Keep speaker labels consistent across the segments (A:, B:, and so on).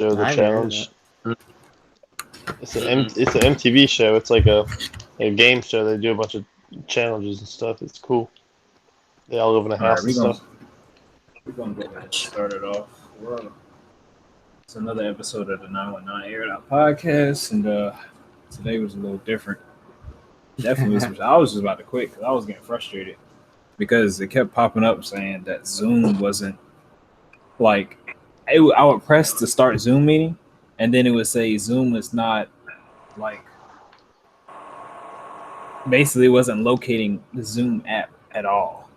A: The
B: I haven't heard of
A: challenge. It's an MTV show. It's like a game show. They do a bunch of challenges and stuff. It's cool. They all live in a
C: All right,
A: house and stuff.
C: we're gonna go ahead and start it off. It's another episode of the 919 Aired Out podcast, and today was a little different. Definitely, I was just about to quit because I was getting frustrated because it kept popping up saying that Zoom wasn't like. I would press to start Zoom meeting, and then it would say Zoom is not like basically wasn't locating the Zoom app at all.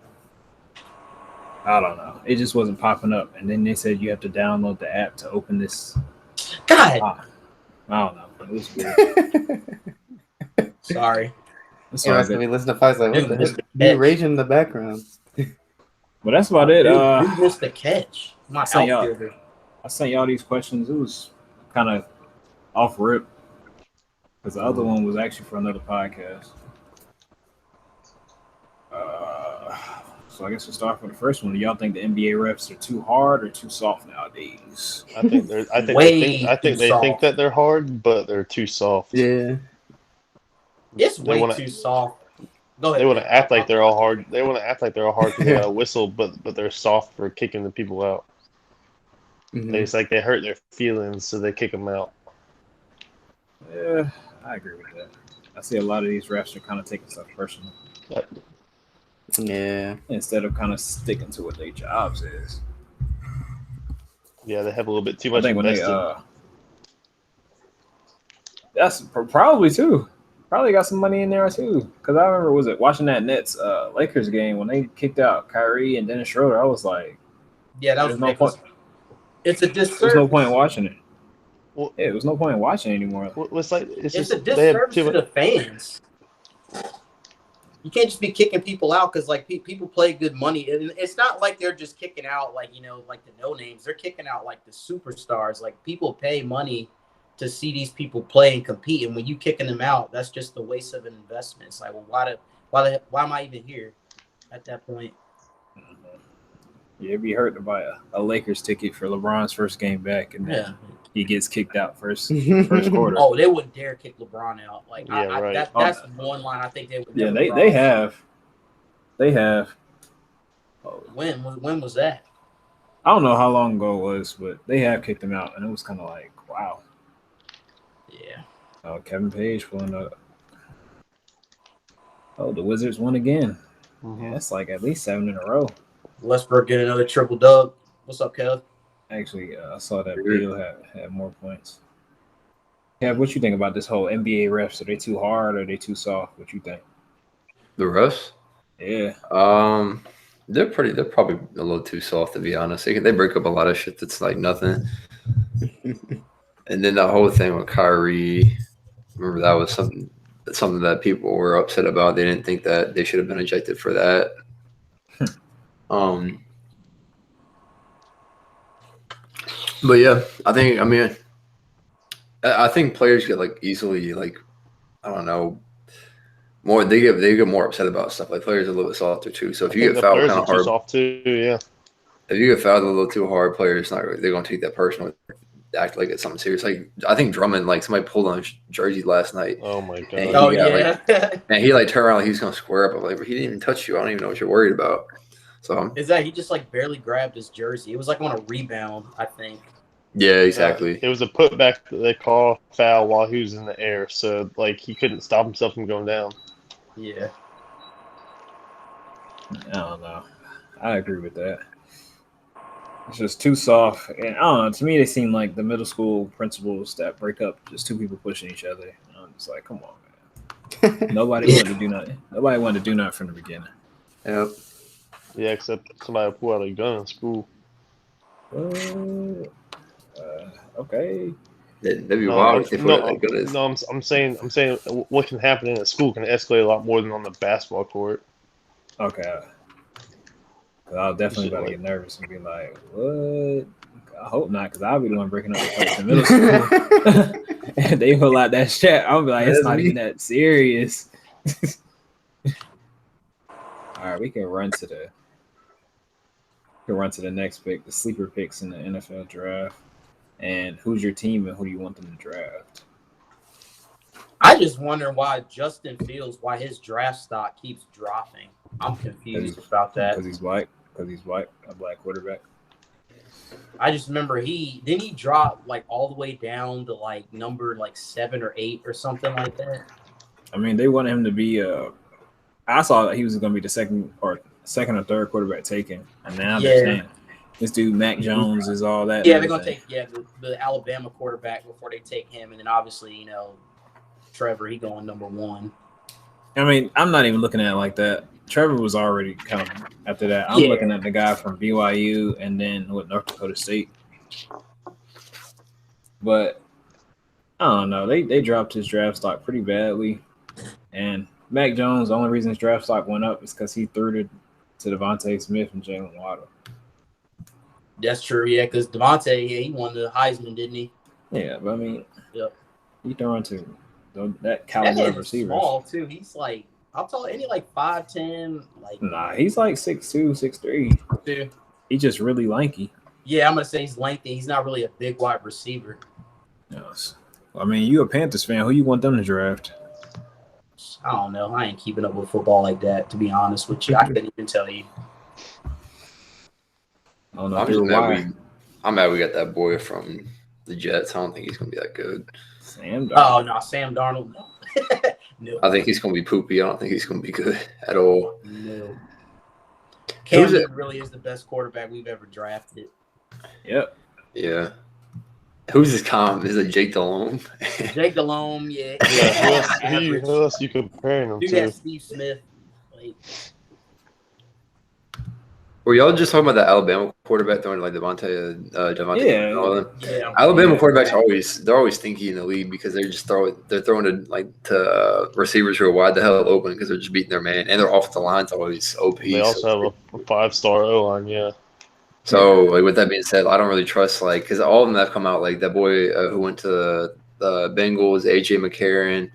C: I don't know. It just wasn't popping up, and then they said you have to download the app to open this.
D: God,
C: I don't know. It was weird.
D: sorry.
C: It's
B: He
C: all
B: must
C: good.
B: be listening to Fox like, what the
D: Dude,
B: heck? You raging in the background.
C: But that's about it.
D: Who missed the catch? My
C: Say y'all.
D: outfielder.
C: I sent y'all these questions. It was kind of off rip because the other one was actually for another podcast. So I guess we'll start with the first one. Do y'all think the NBA refs are too hard or too soft nowadays?
A: I think they're. I think
D: Way
A: they
D: too
A: think
D: soft.
A: that they're hard, but they're too soft.
B: Yeah.
D: It's
A: They
D: way
A: wanna-
D: too soft. Go ahead.
A: They want
D: man.
A: to act like they're all hard. They want to act like they're all hard because they got a whistle, but they're soft for kicking the people out.
B: Mhm.
A: It's like they hurt their feelings, so they kick them out.
C: Yeah, I agree with that. I see a lot of these refs are kind of taking stuff personal
B: Yeah.
C: instead of kind of sticking to what their jobs is.
A: Yeah, they have a little bit too
C: I
A: much
C: think when they
A: invested.
C: that's probably too. Probably got some money in there too. Because I remember watching that Nets Lakers game when they kicked out Kyrie and Dennis Schroeder. I was like,
D: Yeah, that was
C: there's no
D: ridiculous.
C: point.
D: It's a
C: There's
D: disservice.
C: no point in watching it.
A: Well-
C: Yeah, there was no point in watching it anymore.
A: What's like? It's
D: It's
A: just
D: a
A: they have
D: disservice
A: too
D: to
A: much.
D: the fans. You can't just be kicking people out because like people play good money, and it's not like they're just kicking out like like the no names. They're kicking out like the superstars. Like people pay money to see these people play and compete, and when you kicking them out, that's just a waste of an investment. It's like, well, why am I even here at that point?
C: Yeah, it'd be hurt to buy a Lakers ticket for LeBron's first game back, and then he gets kicked out first quarter.
D: Oh, they wouldn't dare kick LeBron out. Like,
A: Yeah, right.
D: That's one line I think they would.
C: Yeah,
D: never
C: they
D: cross.
C: have. Oh,
D: When was that?
C: I don't know how long ago it was, but they have kicked him out, and it was kind of like, wow.
D: Yeah.
C: Kevin Page pulling up. Oh, the Wizards won again.
A: Mhm.
C: That's like at least 7 in a row.
D: Westbrook get another triple dub. What's up, Kev?
C: Actually, I saw that Beal had more points. Kev, what you think about this whole NBA refs? Are they too hard or are they too soft? What you think?
E: The refs?
C: Yeah.
E: They're probably a little too soft, to be honest. They break up a lot of shit that's like nothing. And then the whole thing with Kyrie, remember that was something that people were upset about. They didn't think that they should have been ejected for that. But yeah, I think players get like easily like, I don't know, more they get more upset about stuff. Like players are a little bit softer too. So if you get fouled kind of hard,
A: soft too, yeah.
E: If you get fouled a little too hard, players they're gonna take that personal, act like it's something serious. Like I think Drummond, like somebody pulled on his jersey last night.
A: Oh my god.
E: And
D: Oh
E: he got,
D: yeah.
E: and he like turned around like he was gonna square up. I'm like, he didn't even touch you. I don't even know what you're worried about. So
D: Is that he just like barely grabbed his jersey? It was like on a rebound, I think.
E: yeah, exactly.
A: It was a putback that they call foul while he was in the air, so like he couldn't stop himself from going down.
D: Yeah.
C: I don't know. I agree with that. It's just too soft. And I don't know. To me, they seem like the middle school principals that break up just two people pushing each other. I'm just like, come on, man. Nobody wanted to do nothing. Nobody wanted to do nothing from the beginning.
E: Yep.
A: Yeah, except somebody pulled out a gun in school.
C: Okay.
E: That'd be wild if they put it that good.
A: No, I'm saying what can happen in a school can escalate a lot more than on the basketball court.
C: Okay. I'll definitely about to get nervous and be like, what? I hope not, because I'll be the one breaking up the fights in middle school. And they pull out that chat. I'll be like, it's not even that serious. All right, we can run to the next pick, the sleeper picks in the NFL draft. And who's your team and who do you want them to draft?
D: I just wonder why Justin Fields, why his draft stock keeps dropping. I'm confused about that.
C: Because he's white. Because he's white, a black quarterback.
D: I just remember he dropped like all the way down to like number like 7 or 8 or something like that.
C: I mean, they wanted him to be I saw that he was going to be the second or third quarterback taken, and now they're saying this dude Mac Jones is all that.
D: Yeah, they're going to take the Alabama quarterback before they take him, and then obviously Trevor, he going number 1.
C: I mean, I'm not even looking at it like that. Trevor was already coming after that. I'm looking at the guy from BYU and then with North Dakota State. But I don't know. They dropped his draft stock pretty badly. And Mac Jones, the only reason his draft stock went up is because he threw it to Devontae Smith and Jalen Waddle.
D: That's true, yeah, because Devontae, he won the Heisman, didn't he?
C: Yeah, but I mean, he throwing to that
D: That
C: caliber
D: man
C: of
D: is
C: receivers.
D: small, too. He's like, I'll tell you, ain't he like 5'10"? Like,
C: Nah, he's like 6'2", 6'3".
D: dude.
C: He's just really lanky.
D: Yeah, I'm going to say he's lengthy. He's not really a big wide receiver.
C: Yes. I mean, you a Panthers fan. Who you want them to draft?
D: I don't know. I ain't keeping up with football like that, to be honest with you. I couldn't even tell you.
C: I don't know.
E: I'm just mad I'm mad we got that boy from the Jets. I don't think he's going to be that good.
C: Sam Darnold.
D: Oh, no, Sam Darnold, no. No.
E: I think he's going to be poopy. I don't think he's going to be good at all.
D: No. Cam
E: Who's it?
D: Newton really is the best quarterback we've ever drafted.
C: Yep.
E: Yeah. Who's his comp? Is it Jake Delhomme?
D: Jake Delhomme, yeah.
A: Who else you comparing him
D: Dude,
A: to?
D: that Steve Smith. Like,
E: Were y'all just talking about that Alabama quarterback throwing like Devontae
C: Yeah.
E: and all them?
D: yeah.
E: Alabama quarterbacks are always stinky in the league because they're throwing to receivers who are wide the hell open because they're just beating their man and their offensive line's always OP.
A: They also have a 5-star O-line, yeah.
E: So like with that being said, I don't really trust because all of them that have come out like that boy who went to the Bengals, AJ McCarron.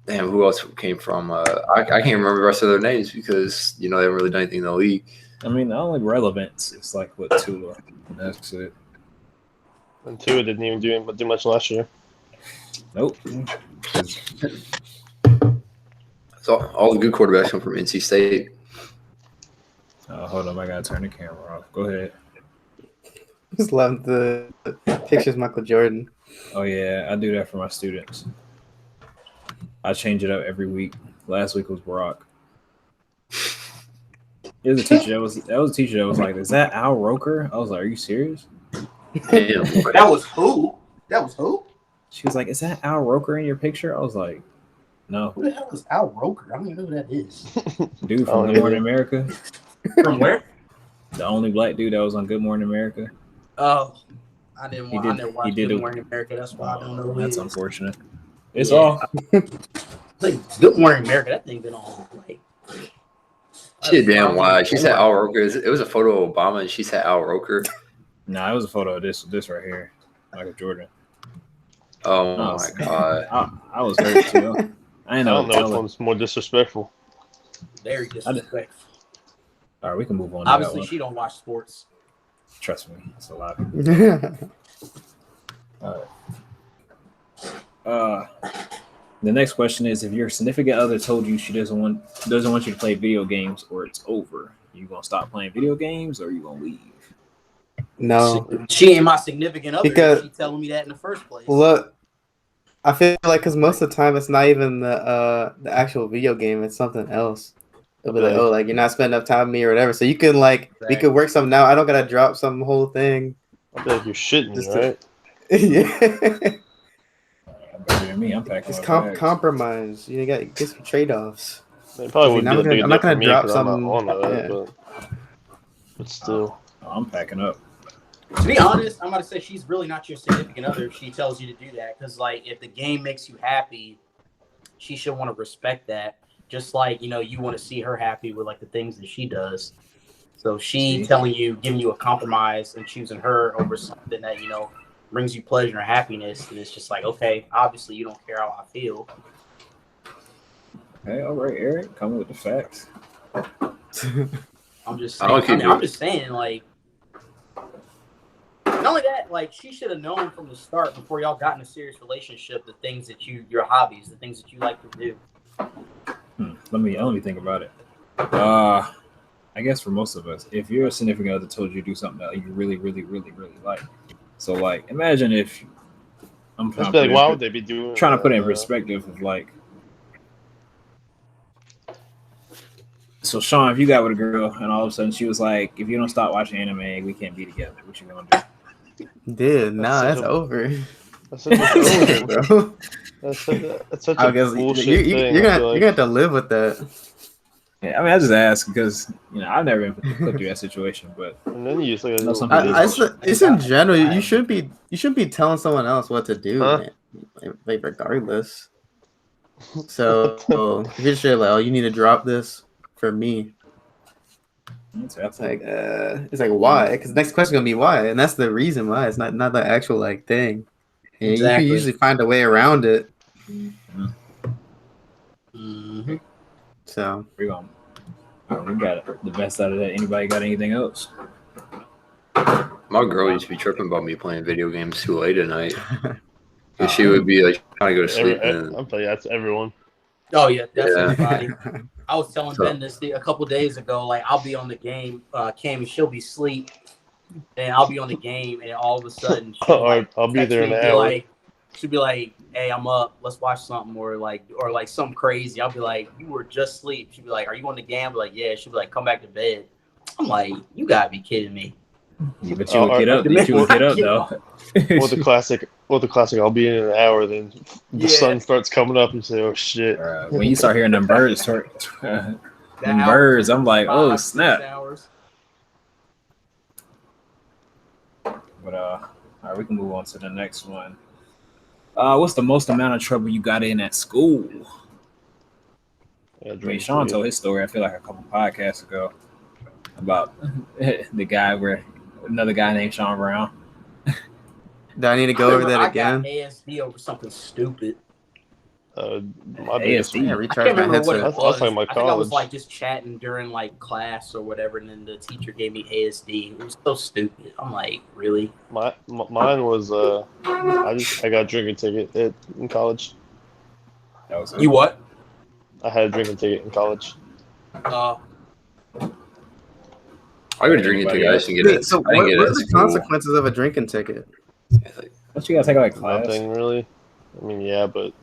E: Damn, who else came from? I can't remember the rest of their names because they haven't really done anything in the league.
C: I mean, the only relevance is like with Tua. That's it.
A: And Tua didn't even do much last year.
C: Nope.
E: So all the good quarterbacks come from NC State.
C: Hold on, I gotta turn the camera off. Go ahead.
B: Just love the pictures, Michael Jordan.
C: Oh yeah, I do that for my students. I change it up every week. Last week was Barack. It was a teacher that was like, "Is that Al Roker?" I was like, "Are you serious?"
E: Damn,
D: That was who? That was who?
C: She was like, "Is that Al Roker in your picture?" I was like, "No,
D: Who the hell is Al Roker? I don't even know who that is.
C: dude
A: Oh,
C: from Good
A: yeah.
C: Morning America,
D: From where?
C: the only black dude that was on Good Morning America."
D: Oh, I never
C: He
D: watch
C: did
D: Good
C: it.
D: Morning America. That's why I don't know who
C: That's
D: he is.
C: unfortunate. It's
D: Yeah.
C: all.
D: Like, Good Morning America, that thing been on like.
E: she a damn lie. She said Al Roker. It was a photo of Obama, and she said Al Roker.
C: Nah, it was a photo of this right here, Michael Jordan.
E: Oh
C: Oh,
E: my god.
C: I was hurt too. I
A: I
C: ain't
A: don't know which
C: know.
A: one's more disrespectful.
D: Very disrespectful.
C: All right, we can move on. To that
D: Obviously,
C: one.
D: she don't watch sports.
C: Trust me, it's a lot. Of people. All right. The next question is: if your significant other told you she doesn't want you to play video games or it's over, you gonna stop playing video games or you gonna leave?
B: No.
D: She ain't my significant other.
B: Because-
D: She telling me that in the first place.
B: Look, I feel like because most of the time it's not even the actual video game; it's something else. They'll be like,
A: Right.
B: "Oh, like you're not spending enough time with me or whatever." So you can we could work something out. I don't gotta drop some whole thing.
A: I feel like you're shitting me,
B: Just to-
A: right?
B: Yeah,
C: Better than me. I'm packing.
B: it's
C: my bags.
B: compromise. You got to get some trade offs.
A: It probably
B: I mean,
A: wouldn't
B: I'm
A: be that
B: gonna-
A: big a
B: I'm not
A: deal for
B: gonna
A: me
B: drop
A: 'cause I'm
B: some-
A: not on that,
B: yeah.
A: but still.
C: Oh, I'm packing up.
D: To be honest, I'm about to say she's really not your significant other if she tells you to do that. Because, like, if the game makes you happy, she should want to respect that. Just like, you want to see her happy with, like, the things that she does. So she telling you, giving you a compromise and choosing her over something that, brings you pleasure and happiness. And it's just like, okay, obviously you don't care how I feel.
C: Hey, all right, Eric, coming with the facts.
D: I'm just
E: I
D: saying,
E: don't keep
D: I'm just saying, like, Not only that, like she should have known from the start before y'all got in a serious relationship the things that your hobbies, the things that you like to do.
C: Let me think about it. I guess for most of us, if your significant other told you to do something that you really, really, really, really like, so like imagine if I'm trying
A: Like, why would they be doing?
C: trying to put it in perspective of like, so Sean, if you got with a girl and all of a sudden she was like, if you don't stop watching anime, we can't be together. What you gonna do?
B: Dude, nah,
A: That's
B: that's
A: such a-
B: over.
A: That's such
B: That's
A: a,
B: over, bro.
A: that's such
B: I
A: a
B: guess
A: bullshit
B: you're
A: thing.
B: gonna
A: I feel like.
B: you're gonna have to live with that.
C: Yeah, I mean, I just ask because I've never been put through that situation, but
A: And then you just like,
C: No, some
A: oh,
C: people
B: It's in general. You shouldn't be telling someone else what to do,
A: Huh?
B: man. Like regardless. So if you're just like, oh, you need to drop this for me. It's like why? Because the next question is gonna be why, and that's the reason why. It's not the actual like thing. And you
D: Exactly.
B: can usually find a way around it.
D: Mm-hmm.
B: So
C: we got the best out of that. Anybody got anything else?
E: My girl used to be tripping about me playing video games too late at night. And she would be like trying to go to sleep. And
A: I'm telling you, that's everyone.
D: Oh yeah, that's
E: Yeah.
D: everybody. I was telling Ben this a couple days ago. Like I'll be on the game, Cammy, she'll be asleep, and I'll be on the game, and all of a sudden
A: I'll be
D: text
A: there
D: me
A: in
D: and
A: an
D: be
A: hour.
D: like, she'll be like, "Hey, I'm up. Let's watch something," or like something crazy. I'll be like, "You were just asleep." She'll be like, "Are you on the game?" I'll be like, "Yeah." She'll be like, "Come back to bed." I'm like, "You gotta be kidding me."
C: Yeah, but you would get up. You would get up though.
A: Or the classic. I'll be in an hour. Then the
D: Yeah.
A: sun starts coming up, and say, "Oh shit!"
C: When you start hearing them birds, them
D: That
C: birds, I'm like, oh
D: 5, 6
C: snap.
D: hours.
C: But all right, we can move on to the next one. What's the most amount of trouble you got in at school?
A: Yeah,
C: I mean, Sean told his story, I feel like a couple podcasts ago, about the guy where another guy named Sean Brown.
B: do I need to go over that again?
D: I got ASD over something stupid.
A: My biggest
C: ASD.
B: Yeah,
D: I
B: recharge
D: can't
B: my
D: remember what it
B: headset.
A: I was
D: was.
A: talking about
D: I think I was
A: college.
D: like just chatting during like class or whatever, and then the teacher gave me ASD. It was so stupid. I'm like, really?
A: Mine was I got a drinking ticket in college.
C: That was
D: You what?
A: I had a drinking ticket in college.
E: I got a drinking ticket. I just didn't get
B: Wait,
E: it.
B: so
E: I didn't
B: what
E: get
B: are
E: it at
B: the
E: school.
B: consequences of a drinking ticket?
C: Don't you gotta take like class?
A: Nothing really. I mean, yeah, but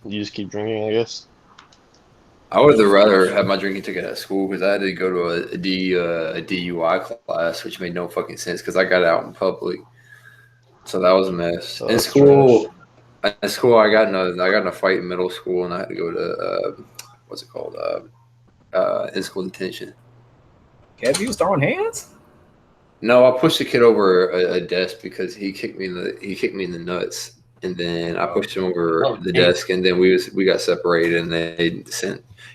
A: you just keep drinking, I guess.
E: I would have rather have my drinking ticket at school because I had to go to a DUI class, which made no fucking sense because I got out in public. So that was a mess.
A: Oh,
E: In
A: that's
E: school, I got in a fight in middle school, and I had to go to what's it called? In school detention.
C: Kev, you was throwing hands?
E: No, I pushed the kid over a desk because he kicked me in the nuts, and then I pushed him over the desk, and then we got separated, and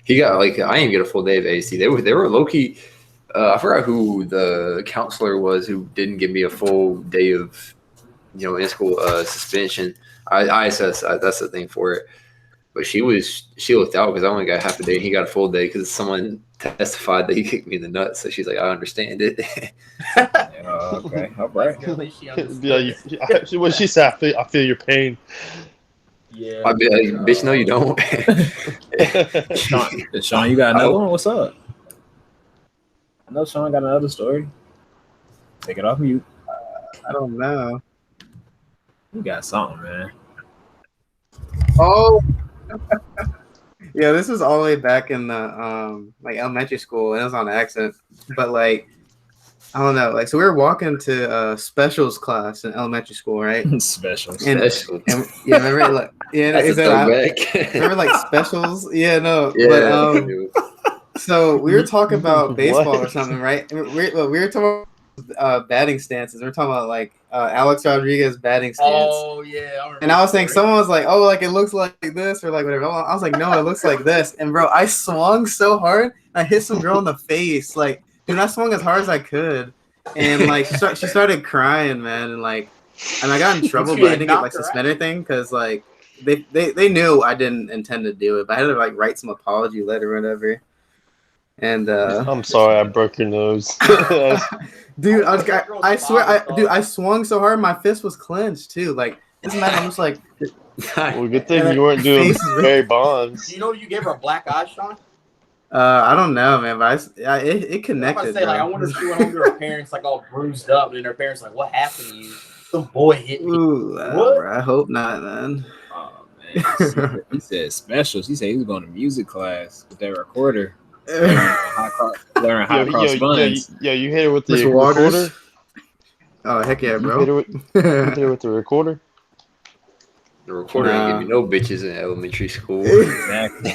E: he got like I didn't get a full day of AC. They were low key. I forgot who the counselor was who didn't give me a full day of in school suspension. ISS, that's the thing for it. But she looked out because I only got half a day. He got a full day because someone testified that he kicked me in the nuts. So she's like, I understand it.
C: Okay, all right.
A: Yeah, what she said, I feel your pain.
D: Yeah.
E: I'd be like, bitch, no, you don't.
C: Sean, you got another one? What's up? I know Sean got another story. Take it off mute.
B: I don't know.
C: You got something, man.
B: Oh, yeah, this was all the way back in the like elementary school, and it was on accident. But like, I don't know, like, so we were walking to specials class in elementary school, right?
C: Specials.
B: And yeah, remember, like, yeah,
E: That's a throwback.
B: remember like specials? Yeah, no,
E: Yeah.
B: but so we were talking about baseball
A: What?
B: or something, right? We were talking about batting stances. We were talking about like Alex Rodriguez batting stance.
D: Oh yeah. I remember
B: And I was saying,
D: that.
B: someone was like, "Oh, like it looks like this," or like whatever. I was like, "No, it looks like this." And bro, I swung so hard, I hit some girl in the face. Like, dude, I swung as hard as I could, and like she started crying, man. And like, I got in trouble, but I didn't get like suspended thing because like they knew I didn't intend to do it, but I had to like write some apology letter or whatever. And
A: I'm sorry, I broke your nose.
B: dude, I swear, I swung so hard, my fist was clenched too. Like this man, I'm just like,
A: Well, good thing
B: And
A: you weren't doing
B: face is
A: Barry
D: Do
A: Bonds.
D: you know you gave her a black eye, Sean?
B: I don't know, man, but it
D: I was about
B: connected.
D: to say, like, I
B: bro.
D: wonder if she went home to her parents, like, all bruised up, and her parents like, "What happened to you? Some boy hit me."
B: Ooh,
D: What?
B: bro, I hope not, man.
C: Oh man, he said specials. He said he was going to music class with that recorder, learning how to cross buns.
A: Yo, you hit her with the
B: Mr.
A: recorder?
B: Waters. Oh heck yeah,
A: You hit
B: bro.
A: her with the recorder?
E: The recorder ain't
B: Nah.
E: give me no bitches in elementary school.
C: Exactly.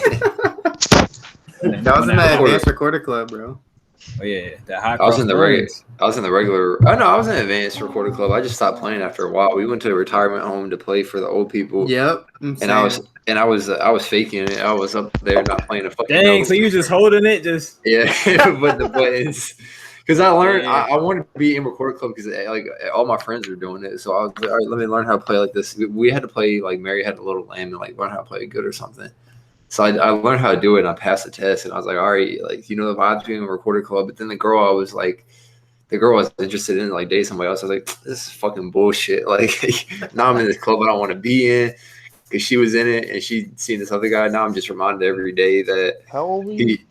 B: That was in that advanced recorder club, bro.
C: Oh yeah, that high
E: I was
C: cross
E: in the
C: buns.
E: I was in the regular. Oh no, I was in advanced recorder club. I just stopped playing after a while. We went to a retirement home to play for the old people.
B: Yep.
E: And I was faking it. I was up there not playing a fucking
C: Dang,
E: note.
C: so you just holding it, just
E: Yeah, but the buttons. Because I learned,
C: Yeah.
E: I wanted to be in recorder club because like all my friends were doing it. So I was like, all right, let me learn how to play like this. We had to play like Mary Had a Little Lamb and like learn how to play good or something. So I learned how to do it and I passed the test and I was like, all right, like you know the vibes being a recorder club. But then the girl I was interested in like dating somebody else. I was like, this is fucking bullshit. Like now I'm in this club I don't want to be in because she was in it and she'd seen this other guy. Now I'm just reminded every day that
A: How old were you?
E: he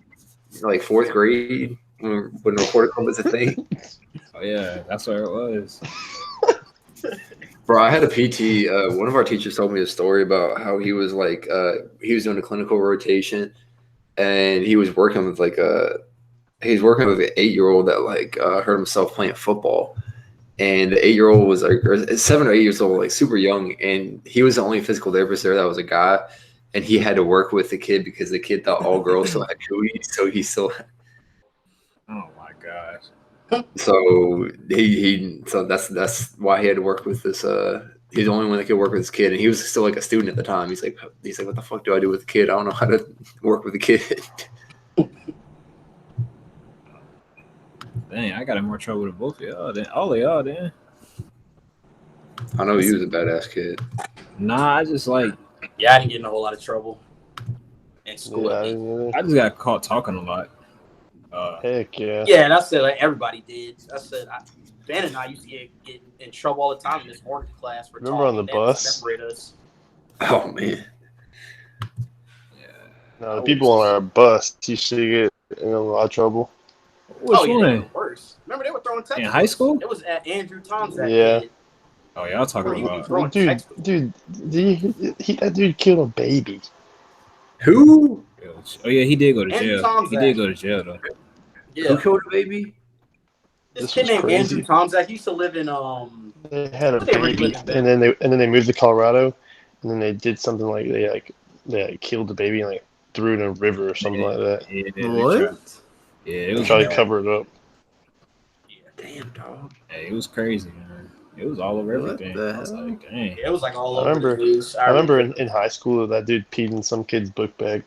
E: like fourth grade when recorder club was a thing.
C: oh yeah, that's where it was.
E: Bro, I had a PT. One of our teachers told me a story about how he was like he was doing a clinical rotation, and he was working with like an 8-year-old that like hurt himself playing football, and the 8-year-old was like 7 or 8 years old, like super young, and he was the only physical therapist there that was a guy, and he had to work with the kid because the kid thought all girls still had cooties, so he still.
C: Oh my gosh.
E: So so that's why he had to work with this. He's the only one that could work with this kid, and he was still like a student at the time. He's like, what the fuck do I do with a kid? I don't know how to work with a kid.
C: Dang, I got in more trouble than both of y'all. Then all of y'all, then.
E: I know he was a badass kid.
C: Nah, I just like
D: Yeah, I didn't get in a whole lot of trouble in school.
A: Yeah,
D: at least.
C: I just got caught talking a lot.
A: heck yeah.
D: Yeah, that's it. Like everybody did. That's it. Ben and I used to get in trouble all the time in this morning class for
A: Remember on
D: talking.
A: the
D: They had to
A: bus?
D: separate us.
E: Oh man,
C: Yeah.
A: No, the people on our bus used to get in a lot of trouble.
C: Which
D: Oh yeah, they
C: one?
D: were worse. Remember they were throwing textbooks.
C: In high school?
D: It was at Andrew Tom's that
A: Yeah.
D: kid.
C: Oh, y'all talking
D: Where he
C: about?
D: was throwing
A: Dude,
D: textbooks.
A: that dude killed a baby.
E: who
C: Oh yeah, he did go to
D: Andrew
C: jail.
D: Tom's
C: He
D: that.
C: did go to jail though.
D: Yeah,
E: who killed a baby?
D: this
A: This
D: kid
A: was
D: named
A: crazy.
D: Andrew Tomzak. He used to live in
A: They had a
D: What they
A: baby,
D: really
A: and then they moved to Colorado, and then they did something like they killed the baby and like threw it in a river or something like that.
C: Yeah, they tried-
B: What?
C: Yeah, it
A: They
C: was.
A: tried to cover it up.
E: Damn dog.
C: Hey, it was crazy, man. It was all over
B: What
C: everything.
B: the
C: I was
B: hell?
C: like, dang.
D: it was like all
A: I
D: over
A: remember-
D: the news.
A: I remember in high school that dude peed in some kid's book bag.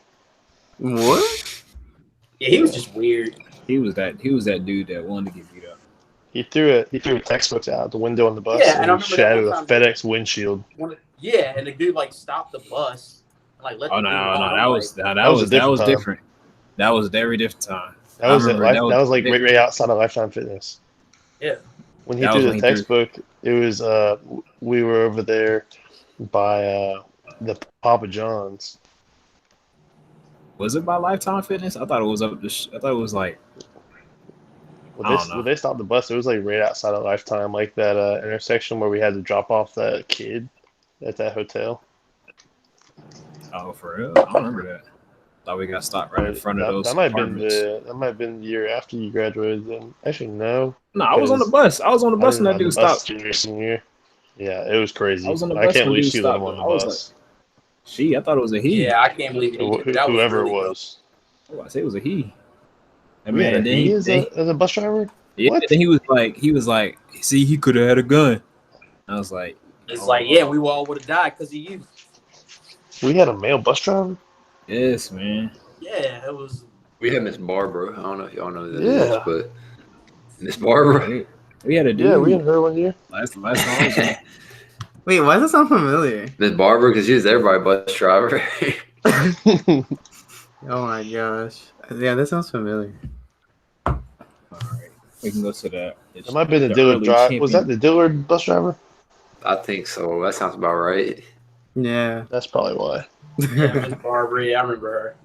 B: What?
D: Yeah, he was just weird.
C: He was that dude that wanted to get beat up.
A: He threw textbooks out the window on the bus
D: Yeah, and I
A: and
D: remember
A: he
D: that
A: shattered a
D: one time-
A: FedEx windshield.
D: Yeah, and the dude like stopped the bus, and, like let.
C: Oh
D: the
C: no,
D: dude
C: no,
D: on.
C: that
D: I'm
C: was
D: like,
C: that was
A: different time.
C: different. That was a very different time.
A: That was
C: remember
A: that was like right outside of Lifetime Fitness.
D: Yeah.
A: When he
C: That
A: threw
C: was
A: the
C: when he threw-
A: textbook, it was we were over there by the Papa John's.
C: Was it by Lifetime Fitness? I thought it was up. I thought it was like I don't know.
A: When they stopped the bus, it was like right outside of Lifetime, like that intersection where we had to drop off that kid at that hotel.
C: oh for real. I don't remember that. Thought we got stopped right in front of those
A: That might have been
C: apartments.
A: that might have been the year after you graduated. Then actually no,
C: No, I was on the
A: because
C: bus. I was on the
A: I
C: bus
A: didn't
C: and that
A: ride
C: dude
A: the bus
C: stopped.
A: junior senior. Yeah, it was crazy.
C: I was on the
A: I
C: bus
A: can't
C: when
A: believe
C: dude
A: she let him
C: stopped.
A: on the
C: I was
A: bus.
C: She, I thought it was a he.
D: yeah, I can't believe it. either. That was
A: Whoever
D: really
A: it
D: dope.
A: was.
C: Oh, I say it was a he. And
A: We had
C: man,
A: a
C: then
A: he
C: he,
A: as a bus driver.
C: yeah,
A: What?
C: then he was like, see, he could have had a gun. I was like,
D: It's like, yeah, we all would have died because of you.
A: We had a male bus driver.
C: yes, man.
D: Yeah, it was.
E: We had Miss Barbara. I don't know if y'all know who that
A: Yeah.
E: is, but Miss Barbara.
C: We had a dude.
A: Yeah, we had her one year.
C: last time I was in.
B: Wait, why does that sound familiar?
E: Miss Barbara, because she was everybody's bus driver.
B: Oh my gosh. Yeah, that sounds familiar.
C: All right, we can go to that.
A: It might have been the Dillard
C: early
A: drive. Was that
C: champion-
A: the Dillard bus driver?
E: I think so. That sounds about right.
B: Yeah.
A: That's probably why.
D: Yeah, Miss Barbary, I remember her.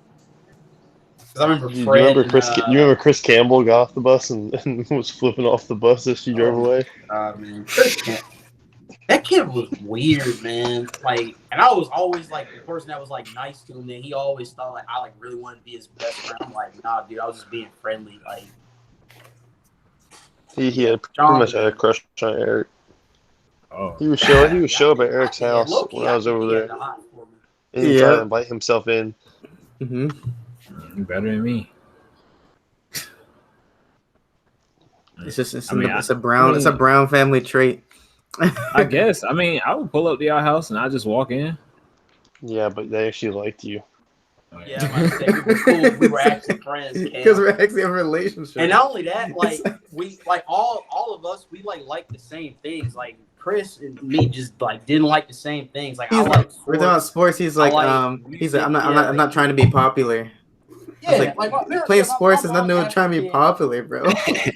D: 'Cause I remember
A: You
D: Fred.
A: remember
D: and,
A: Chris? You remember Chris Campbell got off the bus and was flipping off the bus as she drove away?
D: Man, Chris that kid was weird, man. Like, and I was always like the person that was like nice to him. And he always thought like I like really wanted to be his best friend. I'm like, nah, dude, I was just being friendly. Like,
A: He had pretty much had a crush on Eric.
C: Oh,
A: He would show up at Eric's
D: Yeah,
A: house
D: low-key,
A: when I was
D: think
A: over
D: he had
A: there.
D: the hot for me.
A: And he'd try to invite himself in.
B: hmm
C: you better than me.
B: It's
C: I mean,
B: a brown family trait.
C: I guess. I mean, I would pull up to your house and I just walk in.
A: Yeah, but they actually liked you.
D: Yeah, I'm about to say, we were cool. We were actually friends. Cam.
B: Because we're actually in a relationship.
D: And not only that, like we like all of us, we like the same things. Like Chris and me just like didn't like the same things. Like
B: He's
D: I like
B: we're talking about sports. He's like, he's like, I'm not trying to be popular.
D: yeah,
B: Playing sports has nothing to do with trying to be popular, bro.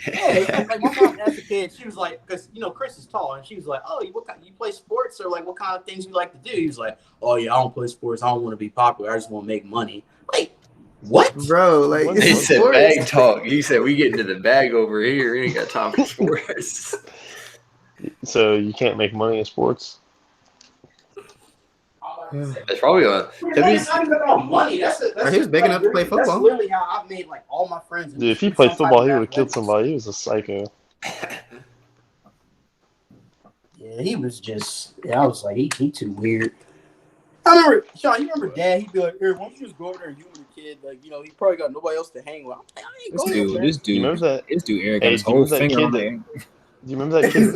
D: Yeah, like my mom as a kid, she was like, because Chris is tall, and she was like, "Oh, you play sports, or like what kind of things you like to do?" He was like, "Oh yeah, I don't play sports. I don't want to be popular. I just want to make money." Like, what,
B: bro? Like
E: He
B: it's
E: said
B: sports.
E: bag talk. He said we get into the bag over here. We ain't got time for sports.
A: So you can't make money in sports.
B: Yeah.
E: It's probably a.
D: It's not even about money.
B: He was big enough to play
D: That's
B: football.
D: literally how I've made like all my friends.
A: Dude, if he played football, he would have killed somebody. He was a psycho.
D: Yeah, he was just. Yeah, I was like, he too weird. I remember, Sean. You remember Dad? He'd be like, "Here, why don't you just go over there and you and the kid? Like, he probably got nobody else to hang with." I'm like, I ain't
C: This
D: going
C: dude,
D: there.
C: this
A: Do you
C: dude,
A: remember that?
C: this dude, Eric,
A: Hey,
C: got his
A: do you
C: whole
A: remember that
C: finger on
A: kid
C: there.
A: Do you remember that kid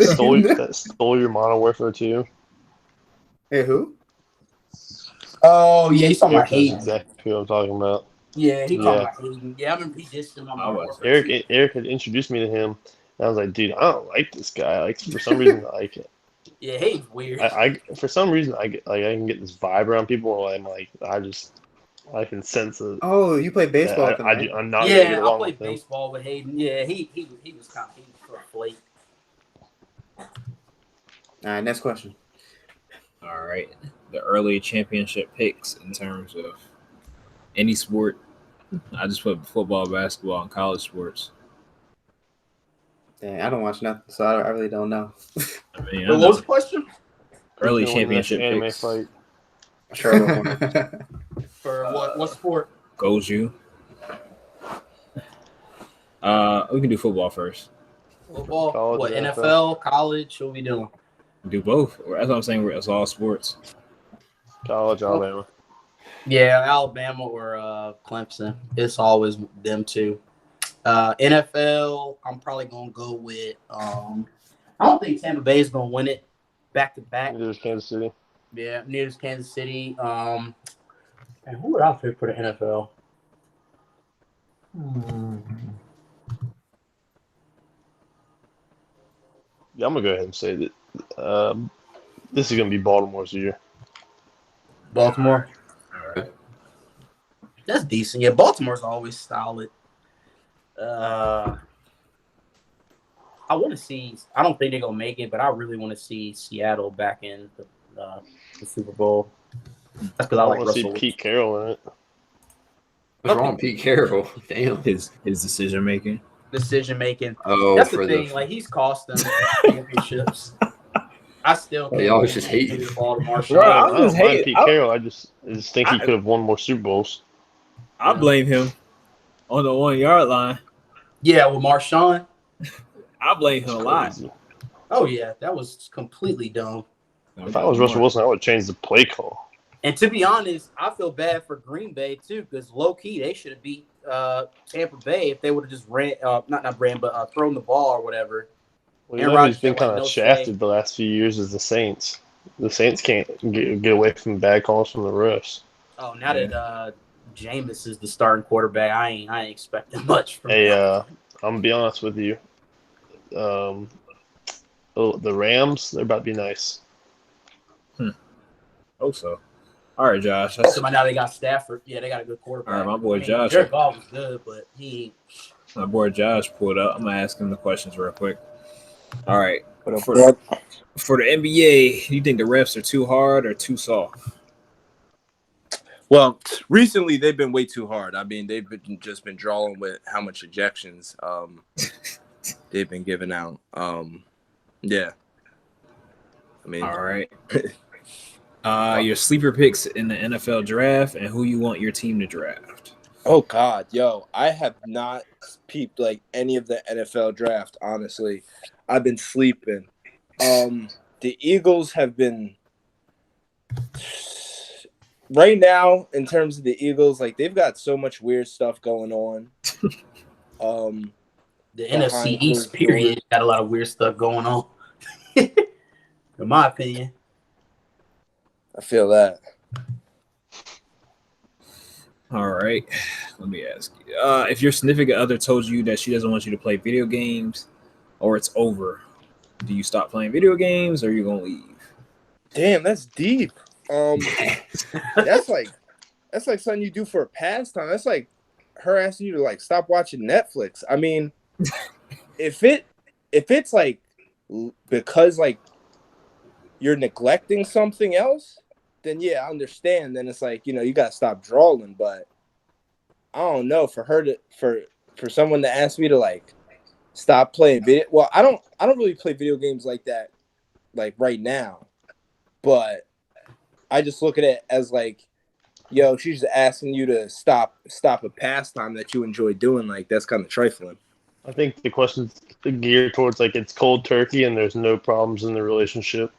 A: that stole your Modern Warfare 2?
B: Hey, who?
D: Oh yeah, he's talking
A: Eric
D: about
A: knows
D: Hayden.
A: exactly what I'm talking about.
D: Yeah, he
A: Yeah.
D: talking about Hayden. Yeah, I remember he dissed him on
C: I
D: my
C: was-
D: Warfare.
A: Eric had introduced me to him, and I was like, dude, I don't like this guy. Like for some reason, I like it.
D: Yeah, Hayden's weird.
A: I for some reason I get like I can get this vibe around people where I'm like I can sense it.
B: Oh, you play baseball with him, right?
A: I'm not gonna get
D: Yeah, I
A: along
D: played
A: with him.
D: baseball with Hayden. Yeah, he was kind of flake.
B: All right, next question.
C: All right, the early championship picks in terms of any sport. I just put football, basketball, and college sports.
B: Dang, I don't watch nothing, so I really don't know.
C: I mean,
D: What was the question?
C: early
A: Who's gonna win the next
C: championship
A: anime
C: picks.
A: fight.
E: Charlotte.
D: For what sport?
C: Goes you. We can do football first.
D: Football?
A: College
D: What,
A: and
D: NFL, college? What we doing?
C: Do both. That's what I'm saying. It's all sports.
A: College, Alabama.
D: Yeah, Alabama or Clemson. It's always them two. NFL, I'm probably gonna go with. I don't think Tampa Bay is gonna win it back to back.
A: Neither is Kansas City.
D: Yeah, near Kansas City. And who would I pick for the NFL?
A: Yeah, I'm gonna go ahead and say that this is gonna be Baltimore's year.
D: Baltimore. That's decent. Yeah, Baltimore's always solid. I want to see. I don't think they're gonna make it, but I really want to see Seattle back in the Super Bowl. That's because I like
A: want to see
D: Russell.
A: Pete Carroll in it.
E: What's wrong, with Pete Carroll? Damn.
C: His decision making.
D: Decision making.
E: Oh,
D: That's
E: for
D: the thing. Like he's cost them championships. I still can't.
E: They always just
D: believe
E: hate
D: he
E: you.
D: did Baltimore.
C: Bro,
A: I
C: I'm
A: don't
C: just
A: mind
C: hating-
A: Pete
C: I-
A: Carroll. I just think he could have won more Super Bowls.
C: I blame him on the 1 yard line.
D: Yeah, with Marshawn.
C: I blame him a lot.
A: Crazy.
D: Oh yeah, that was completely dumb.
A: If I was Russell Wilson, I would change the play call.
D: And to be honest, I feel bad for Green Bay too, because low key they should have beat Tampa Bay if they would have just ran, not ran, but thrown the ball or whatever.
A: Well, you
D: Aaron
A: know who's
D: Rodgers
A: been
D: had,
A: kind
D: like,
A: of
D: no
A: shafted
D: say.
A: the last few years is the Saints. The Saints can't get away from bad calls from the refs.
D: Oh, now that Jameis is the starting quarterback, I ain't expecting much from
A: Hey,
D: him.
A: I'm gonna be honest with you. The Rams, they're about to be nice.
C: Hope so. All right, Josh. That's,
D: So now they got Stafford. Yeah, they got a good quarterback.
C: all right, my boy Josh.
D: Jared Goff was good, but he ain't.
C: My boy Josh pulled up. I'm gonna ask him the questions real quick. All right.
F: What up,
C: For
F: bro?
C: the NBA, do you think the refs are too hard or too soft?
F: Well, recently they've been way too hard. I mean, they've just been drawing with how much ejections they've been giving out. Yeah. I mean,
C: All right. Your sleeper picks in the NFL draft and who you want your team to draft.
F: oh God, yo, I have not peeped like any of the NFL draft. Honestly, I've been sleeping. The Eagles have been right now in terms of the Eagles. Like they've got so much weird stuff going on.
D: The
F: Behind
D: NFC East
F: closed
D: period
F: doors.
D: got a lot of weird stuff going on. In my opinion.
F: I feel that.
C: All right. Let me ask you. If your significant other told you that she doesn't want you to play video games or it's over, do you stop playing video games or are you gonna leave?
F: Damn, that's deep. That's like something you do for a pastime. That's like her asking you to like stop watching Netflix. I mean, if it's like because like you're neglecting something else, then yeah, I understand. Then it's like, you gotta stop drawing. But I don't know, for her to for someone to ask me to like stop playing video. Well, I don't really play video games like that, like right now. But I just look at it as like, yo, she's asking you to stop a pastime that you enjoy doing. Like that's kind of trifling.
A: I think the question's geared towards like it's cold turkey and there's no problems in the relationship.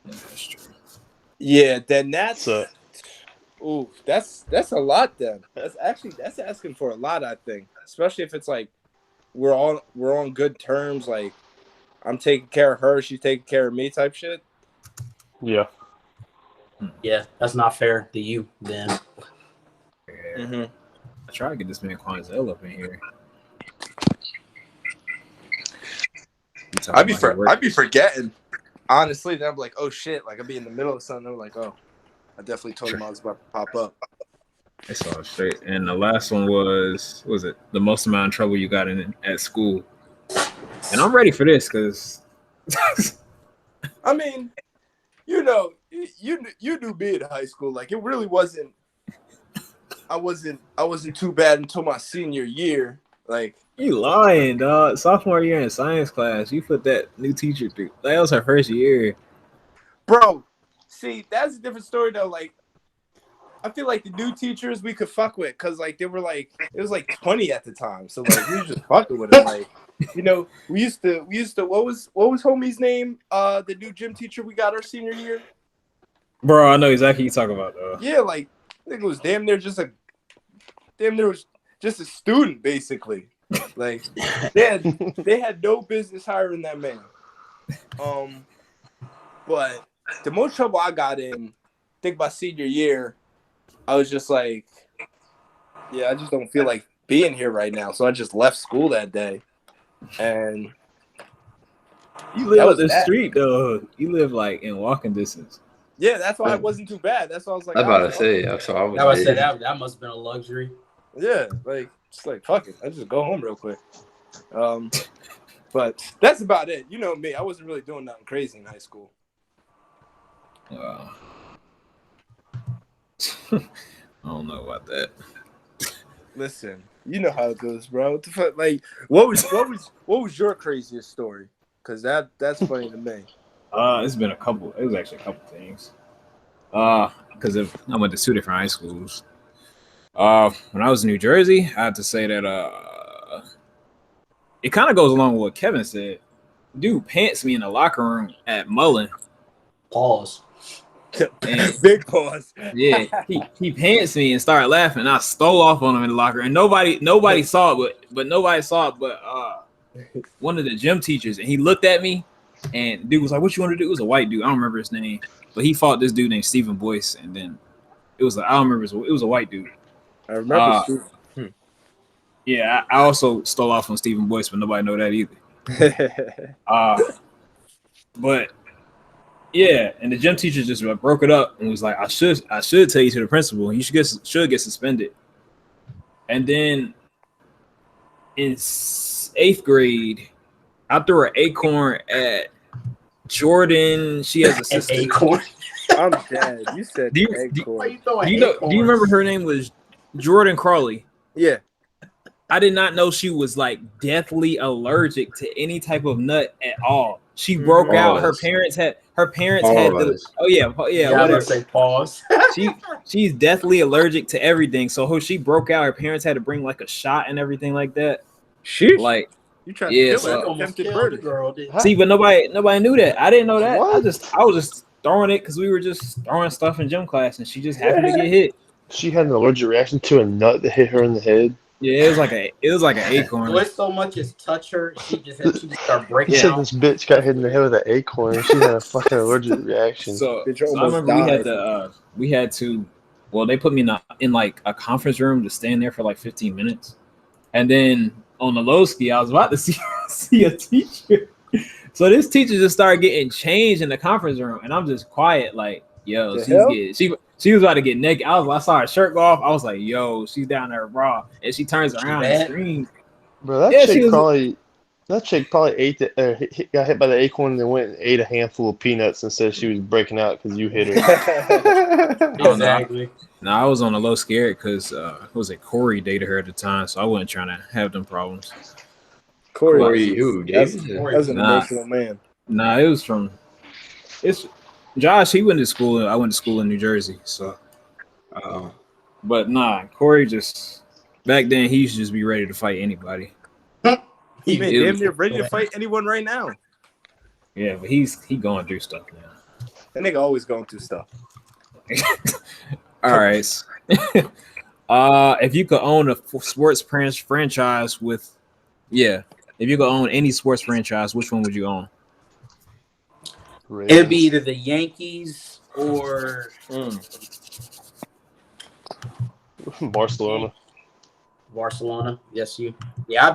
C: Yeah, that's true.
F: Yeah, then that's
A: So
F: that's a lot. Then that's asking for a lot. I think, especially if it's like we're on good terms. Like I'm taking care of her, she's taking care of me, type shit.
A: yeah.
D: Yeah, that's not fair to you then.
C: Yeah.
F: Mm-hmm.
C: I try to get this man Quanzel up in here.
F: I'd be forgetting. Honestly, then I'm like, oh shit, like I'd be in the middle of something. I'm like, oh, I definitely told him I was about to pop up.
C: It's all straight. And the last one was it the most amount of trouble you got in at school? And I'm ready for this because
F: I mean, you knew me in high school. Like it really wasn't. I wasn't too bad until my senior year. Like
C: you lying, dog. Sophomore year in science class, you put that new teacher through. That was her first year.
F: bro, see, that's a different story though. Like, I feel like the new teachers we could fuck with because like they were like it was like 20 at the time, so like we were just fucking with them. Like, we used to what was homie's name? The new gym teacher we got our senior year.
C: Bro, I know exactly what you're talking about, though.
F: Yeah, like I think it was damn near just a student basically. Like they had no business hiring that man. But the most trouble I got in, I think my senior year, I was just like, yeah, I just don't feel like being here right now. So I just left school that day. And
C: You live
F: That
C: up
F: was
C: the
F: that.
C: street, though. You live like in walking distance.
F: yeah, that's why it wasn't too bad. That's why I was like,
E: I'm about
F: oh,
E: to say, so I
D: I would say
E: was
D: that must have been a luxury.
F: yeah, like just like fuck it. I just go home real quick. But that's about it. You know me. I wasn't really doing nothing crazy in high school.
C: I don't know about that.
F: Listen, you know how it goes, bro. What the fuck? Like, what was your craziest story? Because that's funny to me.
C: It's been a couple. It was actually a couple things. Because I went to two different high schools. When I was in New Jersey, I have to say that it kind of goes along with what Kevin said. Dude pants me in the locker room at Mullen.
D: Pause.
C: And
F: Big pause.
C: yeah, he pants me and started laughing. I stole off on him in the locker, and nobody saw it, but nobody saw it, but one of the gym teachers, and he looked at me, and dude was like, "What you want to do?" It was a white dude. I don't remember his name, but he fought this dude named Stephen Boyce, and then it was I don't remember. It was a white dude.
F: I remember.
C: Yeah, I also stole off on Stephen Boyce, but nobody know that either. But Yeah, and the gym teacher just broke it up and was like, I should tell you to the principal. You should get suspended. And then in 8th grade, I threw an acorn at Jordan. She has a
D: An
C: sister.
D: acorn.
F: I'm dead. You said
C: Do you-
F: acorn.
D: Why you throwing
C: Do you
D: acorns?
C: remember her name was Jordan Crawley?
F: Yeah.
C: I did not know she was like deathly allergic to any type of nut at all. She broke out. Her
E: Pause.
C: parents had the
E: Pause.
C: yeah,
D: Yeah, I'm
C: whatever.
D: gonna say pause.
C: She's deathly allergic to everything. So she broke out. Her parents had to bring like a shot and everything like that.
F: Sheesh.
C: Like,
F: You tried
C: yeah,
F: to
C: so-
F: kill her.
D: Almost
F: Attempted
D: killed the
F: murder.
D: girl, did.
C: see, but nobody knew that. I didn't know that.
A: What?
C: I was just throwing it because we were just throwing stuff in gym class, and she just happened to get hit.
A: She had an allergic reaction to a nut that hit her in the head.
C: Yeah, it was like an acorn.
D: What so much as touch her, she just started
A: He
D: breaking
A: said
D: out.
A: this bitch got hit in the head with an acorn and she had a fucking allergic reaction.
C: So,
F: Bitch
C: so I
F: almost
C: remember we had to well, they put me in like a conference room to stand there for like 15 minutes. And then on the low ski, I was about to see a teacher. So this teacher just started getting changed in the conference room, and I'm just quiet, like, yo,
F: The
C: she's
F: hell?
C: getting she was about to get naked. I saw her shirt go off. I was like, yo, she's down there raw. And she turns around and
D: bad?
C: screams.
A: Bro, that
C: Yeah, she
A: chick probably ate got hit by the acorn and then went and ate a handful of peanuts and said she was breaking out because you hit her.
D: Exactly.
C: No, I was on the low scared because Corey dated her at the time, so I wasn't trying to have them problems.
F: Corey,
E: who?
F: that's,
E: David?
F: that's an
C: Nah.
F: emotional man.
C: Nah, it's Josh. He went to school. I went to school in New Jersey. So,
E: Oh.
C: but nah, Corey just back then he used to just be ready to fight anybody.
F: He man,
C: Ew.
F: damn near ready to fight anyone right now.
C: Yeah, but he going through stuff now.
F: That nigga always going through stuff.
C: All right. If you could own a sports franchise if you could own any sports franchise, which one would you own?
D: It'd be either the Yankees or
A: Barcelona.
D: Barcelona. Yes, you. Yeah, it'd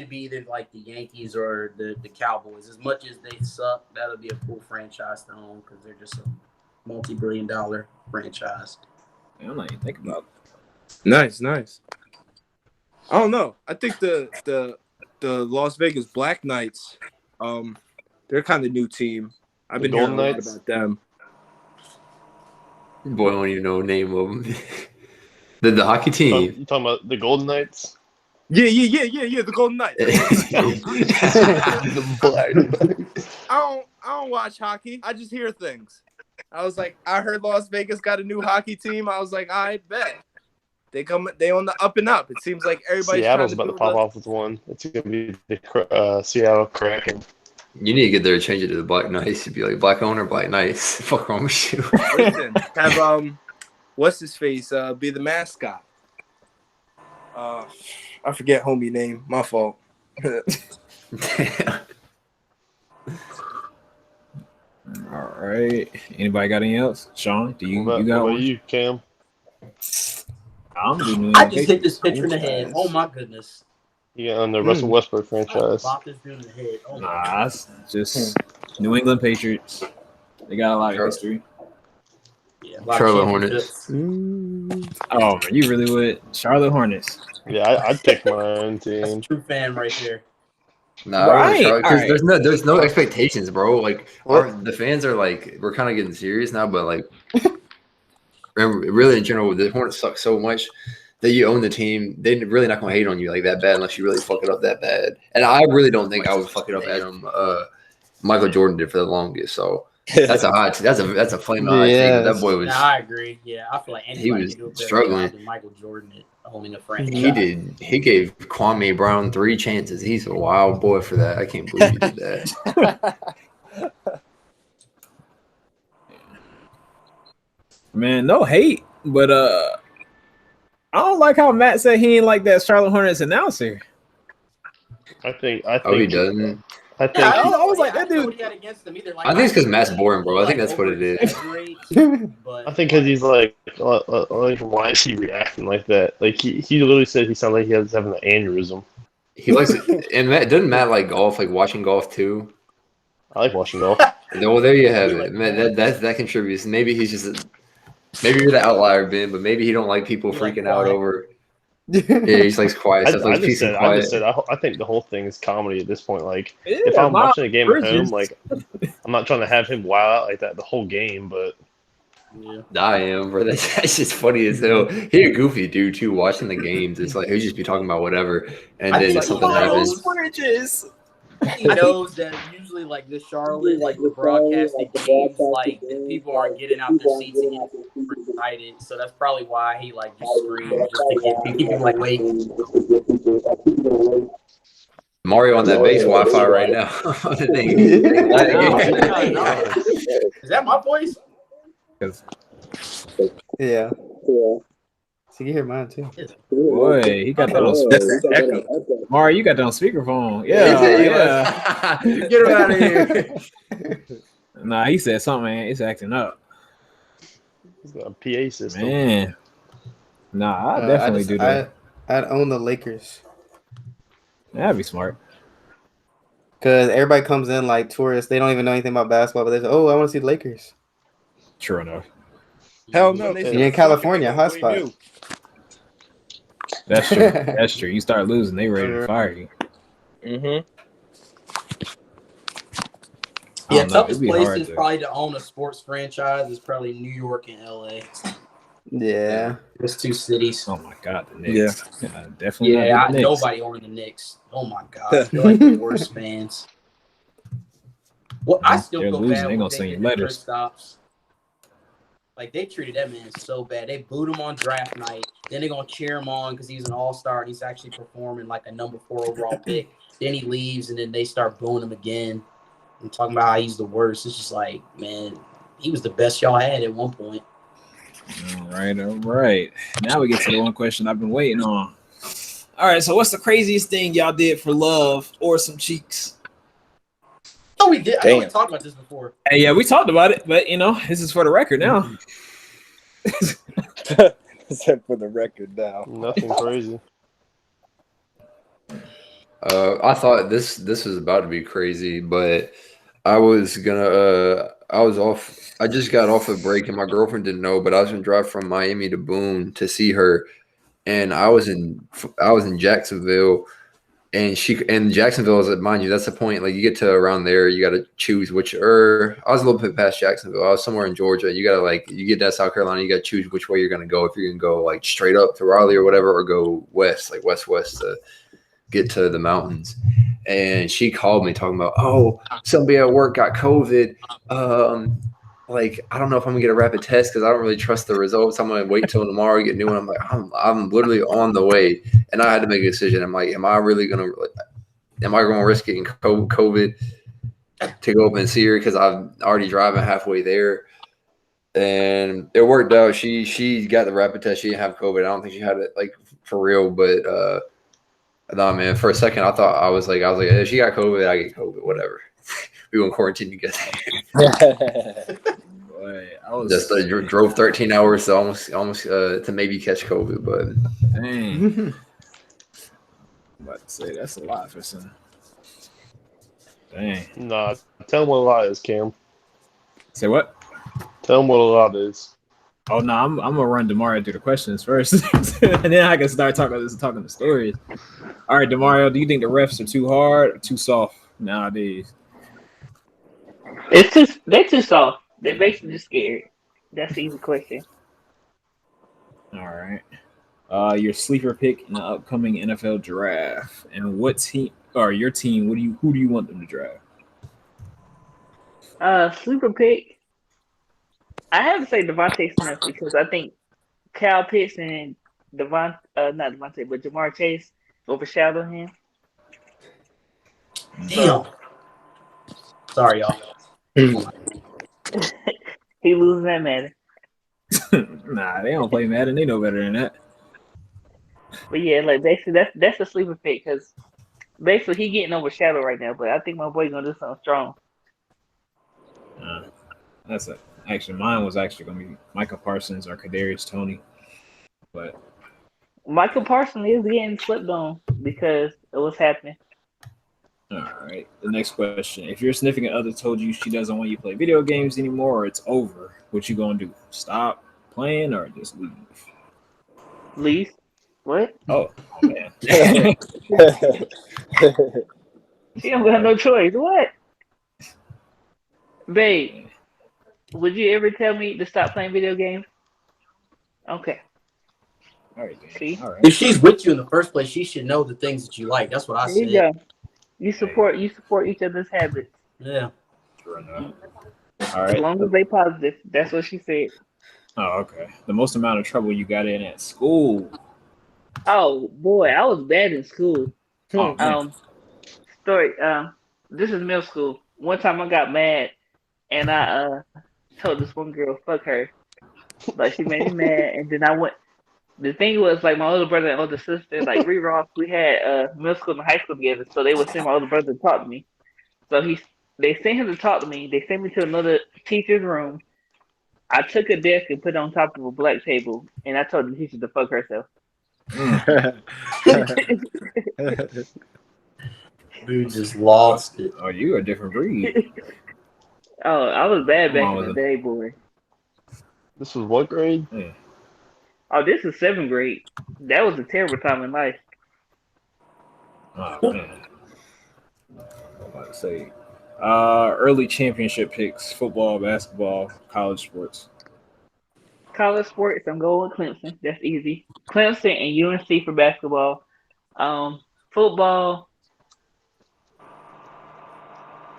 D: be either like the Yankees or the Cowboys. As much as they suck, that'll be a cool franchise to own because they're just a multi-billion-dollar franchise.
C: I'm not even thinking about
F: Nice. I don't know. I think the Las Vegas Black Knights, they're kind of new team. I've been hearing
A: Golden
F: a lot
A: Knights?
F: about them.
E: Boy, I don't even know the name of them. the hockey team.
A: You talking about the Golden Knights?
F: Yeah. The Golden Knights.
A: The Black.
F: I don't watch hockey. I just hear things. I was like, I heard Las Vegas got a new hockey team. I was like, I bet they on the up and up. It seems like everybody's
A: Seattle's
F: trying
A: about to
F: build
A: pop
F: up.
A: off with one. It's gonna be the Seattle Kraken.
E: You need to get there and change it to the Black Knights. You'd be like Black owner, Black Knights. Fuck wrong with you?
F: Listen, have what's his face be the mascot. I forget homie name. My fault.
C: All right. Anybody got anything else? Sean, do you
A: What
C: got
A: about
C: one?
A: you, Cam?
C: I'm doing
D: I just hit this picture in the head. Oh my goodness!
A: You got on the Russell Westbrook
D: I
A: franchise.
D: bopped this dude in the head. Oh my
C: Nah, it's just New England Patriots. They got a lot of history.
D: yeah, a lot of
E: Charlotte
D: championships.
C: Oh man, you really would? Charlotte Hornets.
A: Yeah, I'd pick my own
D: That's a
A: team.
D: true fan right there.
E: Nah,
C: Right,
E: because
C: alright.
E: there's no expectations, bro. Like
A: What?
E: the fans are like, we're kind of getting serious now, but like, really in general, the Hornets suck so much that you own the team. They're really not gonna hate on you like that bad unless you really fuck it up that bad. And I really don't think I would fuck it up as Michael Jordan did for the longest. So that's a flame hot
A: Yeah,
E: take. That boy was.
D: Nah, I agree. Yeah, I feel like anybody
E: was
D: can do a better
E: struggling.
D: job than Michael Jordan at owning a franchise.
E: He did. He gave Kwame Brown 3 chances. He's a wild boy for that. I can't believe he did that.
C: Man, no hate, but I don't like how Matt said he ain't like that Charlotte Hornets announcer.
A: I think.
E: Oh, he doesn't.
A: I think.
C: Yeah, I was like,
D: I
C: that
D: don't know
C: dude-
D: what he had against him either. Like,
E: I think it's 'cause Matt's boring, bro. I think that's what it is.
D: But
A: I think because he's like why is he reacting like that? Like he literally said he sounded like he was having an aneurysm.
E: He likes it. And Matt doesn't Matt like golf, like watching golf too.
A: I like watching golf.
E: Well, there you have it. Man, that contributes. Maybe he's just maybe you're the outlier, Ben, but maybe he don't like people
D: You like
E: freaking out
D: quiet.
E: over. Yeah, he's like quiet
A: I
E: stuff. Like
A: just
E: peace and
A: said,
E: quiet.
A: I think the whole thing is comedy at this point. Like,
C: Yeah,
A: if I'm
C: Miles
A: watching a game at home,
C: Bridges.
A: like, I'm not trying to have him wow out like that the whole game, but
D: Yeah.
E: I am, bro. That's just funny as hell. He a goofy dude too. Watching the games, it's like he'll just be talking about whatever, and
D: I
E: then
D: think
E: something
D: he
E: happens.
C: Bridges.
D: He knows that usually, like this Charlotte, like the broadcasting games, like the people aren't getting out their seats and getting super excited. So that's probably why he like just screams just to get people like wait.
E: Mario on that base Wi-Fi right now.
D: Is that my voice?
B: Yeah. So you can hear mine too.
C: Boy, he got that on speaker. Mario, you got that on speakerphone. Yeah.
E: Get him out of here.
C: Nah, he said something, man. It's acting up.
A: he's got a PA system.
C: Man. Nah, I definitely do that.
B: I'd own the Lakers
C: That'd be smart.
B: because everybody comes in like tourists. They don't even know anything about basketball, but they say, "Oh, I want to see the Lakers."
C: True enough.
F: Hell no. They
A: You're
F: said
B: in California,
F: fuck it,
B: hotspot.
F: we knew.
C: That's true. That's true. You start losing, they ready to fire you.
F: Mhm.
C: I
D: Yeah,
C: don't know,
D: toughest
C: it'd be hard
D: places
C: to-
D: probably to own a sports franchise is probably New York and LA.
B: Yeah.
D: Those two cities.
C: Oh my god, the Knicks. Yeah, definitely.
D: Yeah,
C: not the Knicks.
D: nobody owning the Knicks. Oh my god, they're like the worst fans. Well, I still
C: They're
D: feel
C: losing,
D: bad
C: they
D: when
C: gonna
D: they
C: send you
D: did the
C: letters.
D: Kristaps. Like they treated that man so bad. They booed him on draft night. Then they're gonna cheer him on because he's an all-star and he's actually performing like a number 4 overall pick. Then he leaves and then they start booing him again and talking about how he's the worst. It's just like, man, he was the best y'all had at one point.
C: All right. Now we get to the one question I've been waiting on. All right, so what's the craziest thing y'all did for love or some cheeks?
D: Oh, we did. I know we
F: Damn.
D: talked about this before.
C: Hey, yeah, we talked about it, but this is for the record now.
F: Except for the record now.
A: Nothing crazy.
E: I thought this was about to be crazy, but I was off. I just got off a break, and my girlfriend didn't know, but I was gonna drive from Miami to Boone to see her, and I was in Jacksonville, and Jacksonville is, mind you, that's the point. Like you get to around there, you got to choose which. I was a little bit past Jacksonville. I was somewhere in Georgia. You gotta you get to South Carolina, you gotta choose which way you're gonna go. If you're gonna go like straight up to Raleigh or whatever, or go west, like west to get to the mountains. And she called me talking about, oh, somebody at work got COVID. Like, I don't know if I'm gonna get a rapid test because I don't really trust the results. I'm gonna wait till tomorrow, get a new one. I'm like, I'm literally on the way. And I had to make a decision. I'm like, am I gonna risk getting COVID to go up and see her? Because I'm already driving halfway there. And it worked out. She got the rapid test. She didn't have COVID. I don't think she had it like for real, but no, man. For a second, I was like, if she got COVID, I get COVID, whatever. We went quarantine together.
C: Boy, I was
E: Just drove 13 hours to almost to maybe catch COVID, but
C: dang. I'm about to say that's a lot for some. Dang.
A: Nah, tell him what a lot is, Cam.
C: Say what?
A: Tell him what a lot is.
C: Oh no, I'm gonna run Demario through the questions first, and then I can start talking the stories. All right, Demario, do you think the refs are too hard or too soft nowadays?
G: They're too soft. They're basically just scared. That's the easy question.
C: All right. Your sleeper pick in the upcoming NFL draft, and what team or your team? Who do you want them to draft?
G: Sleeper pick. I have to say Devontae Smith because I think Kyle Pitts and not Devontae, but Jamar Chase overshadow him.
D: Damn. Sorry, y'all.
G: He losing that matter.
C: Nah, they don't play Madden. They know better than that.
G: But yeah, like basically that's a sleeper pick because basically he getting overshadowed right now. But I think my boy gonna do something strong.
C: Actually, mine was actually gonna be Micah Parsons or Kadarius Toney, but
G: Michael Parsons is getting slipped on because of what's happening.
C: all right. right. The next question: if your significant other told you she doesn't want you to play video games anymore, or it's over, what you gonna do? Stop playing or just leave?
G: Least. What?
C: Oh man.
G: She don't have no choice. What? Babe, would you ever tell me to stop playing video games? Okay.
C: All right.
G: See?
C: All right.
D: If she's with you in the first place, she should know the things that you like. That's what I
G: There
D: said.
G: you go. You support each other's habits.
D: Yeah.
C: All
G: As
C: right.
G: long as they positive. That's what she said.
C: Oh, okay. The most amount of trouble you got in at school.
G: Oh boy, I was bad in school.
C: Oh, man.
G: Story. This is middle school. One time I got mad and I told this one girl, fuck her. Like she made me mad, and then I went. The thing was like my older brother and older sister, like we had middle school and high school together, so they would send my older brother to talk to me. So they sent him to talk to me. They sent me to another teacher's room. I took a desk and put it on top of a black table, and I told the teacher to fuck herself.
D: Dude just lost it.
C: Oh, you a different breed.
G: Oh, I was bad back
C: Come on
G: in the
C: with
G: day, boy.
A: This was what grade?
C: Yeah.
G: Oh, this is 7th grade. That was a terrible time in life.
C: Oh man. I'm about to say, early championship picks: football, basketball, college sports.
G: College sports, I'm going with Clemson. That's easy. Clemson and UNC for basketball. Football,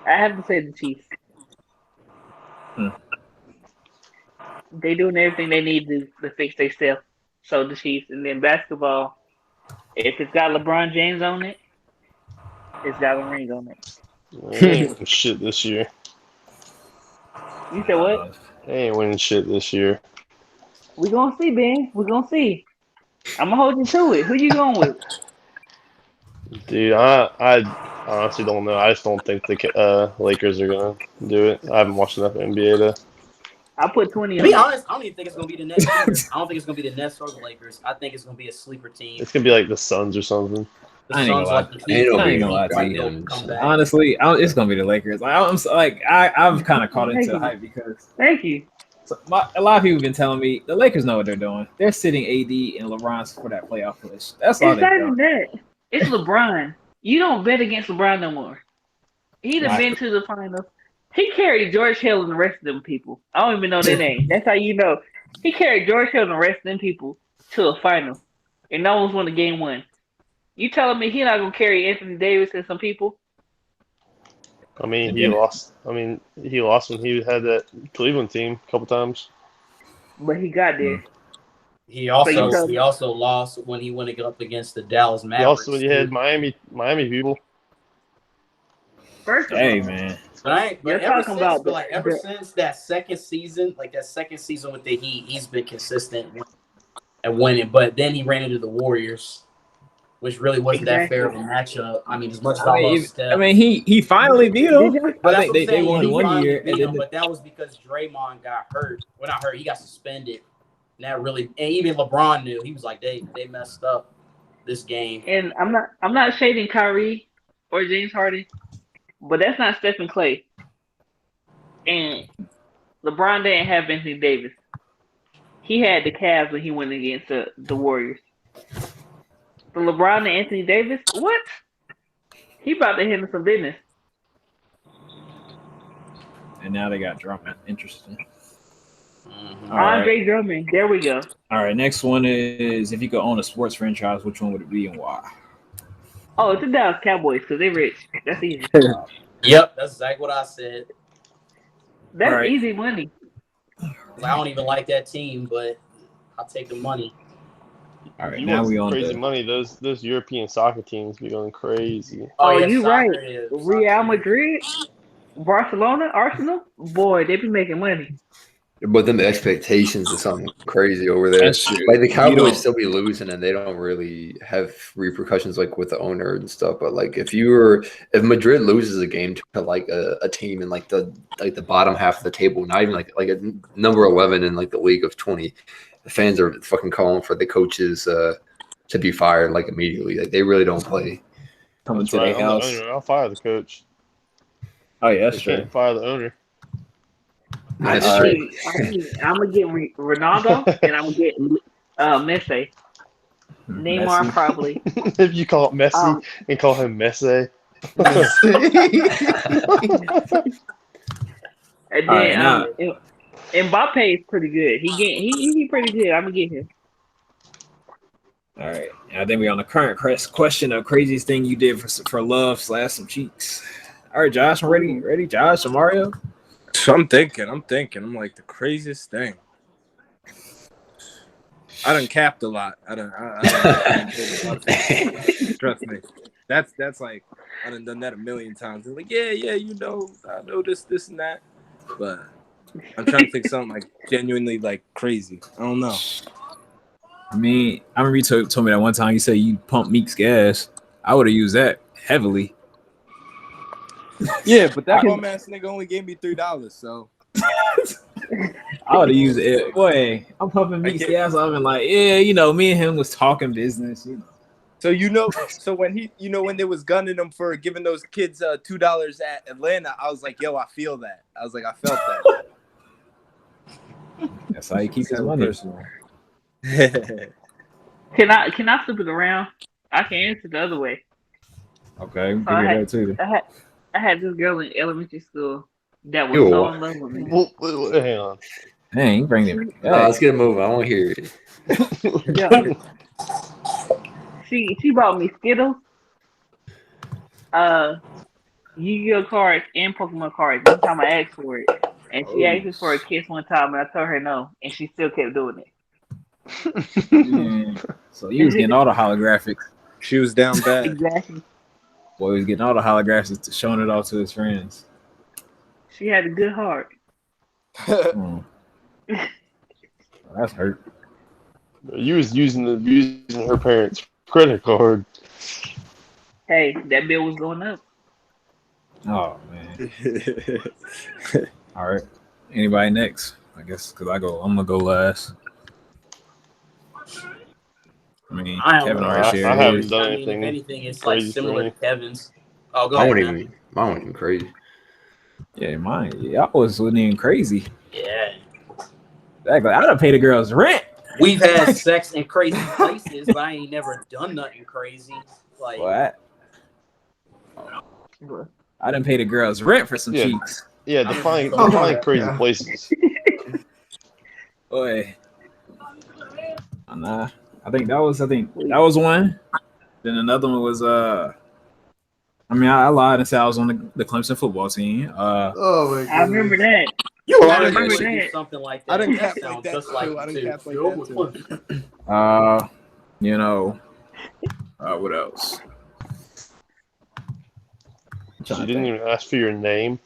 G: I have to say the Chiefs. They doing everything they need to fix themselves. So the Chiefs. And then basketball, if it's got LeBron James on it, it's got a ring on it.
A: They ain't winning shit this year.
G: You said what?
A: They ain't winning shit this year.
G: We gonna see, Ben. We gonna see. I'm gonna hold you to it. Who you going with?
A: Dude, I honestly don't know. I just don't think the Lakers are gonna do it. I haven't watched enough NBA to.
G: I put 20
D: To
G: on
D: be
G: it.
D: honest, I don't even think it's gonna be the Nets. Either. I don't think it's gonna be the Nets or the Lakers. I think it's gonna be a sleeper team.
A: It's gonna be like the Suns or something.
D: The
C: I ain't gonna
D: Suns
C: lie.
D: like the
E: Ain't
D: Heat.
E: no
C: I ain't gonna
E: big
C: lie to
E: deal.
C: you.
D: Come back.
C: Honestly, it's gonna be the Lakers. I've kind of caught into the hype because
G: Thank you.
C: a lot of people have been telling me the Lakers know what they're doing. They're sitting AD and LeBron for that playoff push. That's all
G: It's
C: they're
G: not even
C: doing.
G: that. It's LeBron. You don't bet against LeBron no more. He'd have
C: Right.
G: been to the finals. He carried George Hill and the rest of them people. I don't even know their name. That's how you know. He carried George Hill and the rest of them people to a final. And no one's won the game one. You telling me he not gonna carry Anthony Davis and some people?
A: I mean,
C: And
A: he
C: then-
A: lost. I mean, he lost when he had that Cleveland team a couple times.
G: But he got there.
D: He
G: So
D: also
G: you tell me-
D: he also lost when he went up against the Dallas
A: He
D: Mavericks.
A: also you had
D: too.
A: Miami people.
G: First of
C: Hey
G: all,
C: man,
D: But
G: You're
D: ever
G: talking
D: since,
G: about
D: but like ever
G: the-
D: since that second season, with the Heat, he's been consistent and winning. But then he ran into the Warriors, which really wasn't that fair of a matchup. I mean, as much as I love Steph,
C: he finally beat
G: Did
C: them.
G: you-
D: but
C: I
D: that's
C: think
D: what I'm
C: they
D: saying.
C: won
D: He
C: one
D: finally
C: year,
D: beat
C: and
D: him,
C: then
D: but that was because Draymond got hurt. Well, not hurt. He got suspended. And that really, and even LeBron knew. He was like, they messed up this game.
G: And I'm not shading Kyrie or James Harden, but that's not Stephen Clay. And LeBron didn't have Anthony Davis. He had the Cavs when he went against the Warriors. So LeBron and Anthony Davis, what? He about to handle some business.
C: and now they got Drummond. Interesting.
D: Mhm.
C: All right.
G: Andre Drummond. There we go.
C: All right, next one is if you could own a sports franchise, which one would it be and why?
G: Oh, it's the Dallas Cowboys because they're rich. That's easy.
D: Yep, that's exactly what I said.
G: That's
C: Right.
G: easy money.
D: I don't even like that team, but I'll take the money.
C: All right,
A: You
C: now
A: want
C: we
A: some
C: on
A: crazy
C: the
A: money. Those European soccer teams be going crazy.
G: Oh,
D: yeah,
G: you
D: soccer
G: right.
D: is-
G: Real
D: soccer.
G: Madrid, Barcelona, Arsenal. Boy, they be making money.
E: But then the expectations is something crazy over there.
C: That's true.
E: Like the
C: You don't-
E: Cowboys still be losing, and they don't really have repercussions like with the owner and stuff. But like if Madrid loses a game to like a team in like the bottom half of the table, not even like a number 11 in like the league of 20, the fans are fucking calling for the coaches to be fired like immediately. Like they really don't play
C: Coming
A: That's
C: to
A: right.
C: their
A: I'm the
C: house.
A: owner. I'll fire the coach.
C: Oh yeah, that's
A: You
C: true.
A: can't fire the owner.
E: That's
G: I
E: true.
G: think I'm gonna get Ronaldo and I'm gonna get Messi. Neymar
C: Messi.
G: probably.
A: If you call it Messi
G: Um,
A: and call him Messi.
G: and
C: All right,
G: then
C: now
G: Mbappe is pretty good. He pretty good. I'm gonna get him.
C: all right. I think we're on the current question of craziest thing you did for love / some cheeks. All right, Josh, I'm ready. Ready, Josh and Mario?
F: So I'm thinking. I'm like the craziest thing. I done capped a lot. I done trust me. That's like I done that a million times. They're like, yeah, you know, I know this, and that. But I'm trying to think something like genuinely like crazy. I don't know.
C: I mean, I remember you told me that one time you said you pumped Meek's gas. I would have used that heavily.
F: Yeah, but that bum ass nigga only gave me $3, so
C: I would have used it. Boy, I'm pumping Meek's
F: can't-
C: gas. I've been like, yeah, you know, me and him was talking business, you know.
F: so when when they was gunning him for giving those kids $2 at Atlanta, I was like, yo, I feel that. I was like, I felt that.
C: That's how you keep his
F: So
C: money.
F: personal.
G: Can I flip it around? I can answer the other way.
C: Okay, give
G: So I
C: you
G: had-
C: that too.
G: I had this girl in elementary school that was
E: Ew.
G: so in love with me.
A: Well, hang on.
C: Dang, bring them.
E: Let's get a move. I want to hear it.
G: Yeah. She bought me Skittles, Yu-Gi-Oh cards, and Pokemon cards. One time I asked for it, and she asked me for a kiss one time, and I told her no, and she still kept doing it.
C: So you was getting all the holographics.
F: She was down bad.
G: Exactly.
C: Boy, he was getting all the holographics, showing it off to his friends.
G: She had a good heart.
C: Hmm. That's hurt.
A: You was using her parents' credit card.
G: Hey, that bill was going up.
C: Oh man. All right. Anybody next? I guess because I'm gonna go last. I mean,
D: I don't
C: Kevin
D: know.
C: already
A: I
C: shared
A: haven't
C: his.
A: done
D: I mean,
A: anything
D: if anything, it's like
A: crazy for
D: similar
A: me.
D: to Kevin's. Oh, go
E: I
D: ahead.
E: won't
D: Matt.
E: even crazy.
C: Yeah, mine. Yeah, I wasn't even crazy.
D: Yeah.
C: Exactly. I done paid a girl's rent.
D: We've had sex in crazy places, but I ain't never done nothing crazy. Like,
C: What? I done paid a girl's rent for some
A: Yeah.
C: cheeks.
A: Yeah, define crazy
B: yeah.
A: places.
C: Boy. Nah. I think that was one. Then another one was I mean, I lied and said I was on the Clemson football team.
B: Oh my god.
G: I remember that.
D: you
F: Oh, I
D: wanted
F: didn't
D: to
G: remember
D: do
G: that.
D: something like
F: I
D: that.
F: didn't
D: That
F: cap like
D: sounds
F: that
D: just
F: too.
D: like
F: I didn't
D: you,
F: cap like
D: too.
F: that too.
C: you know, what else?
A: She didn't even ask for your name.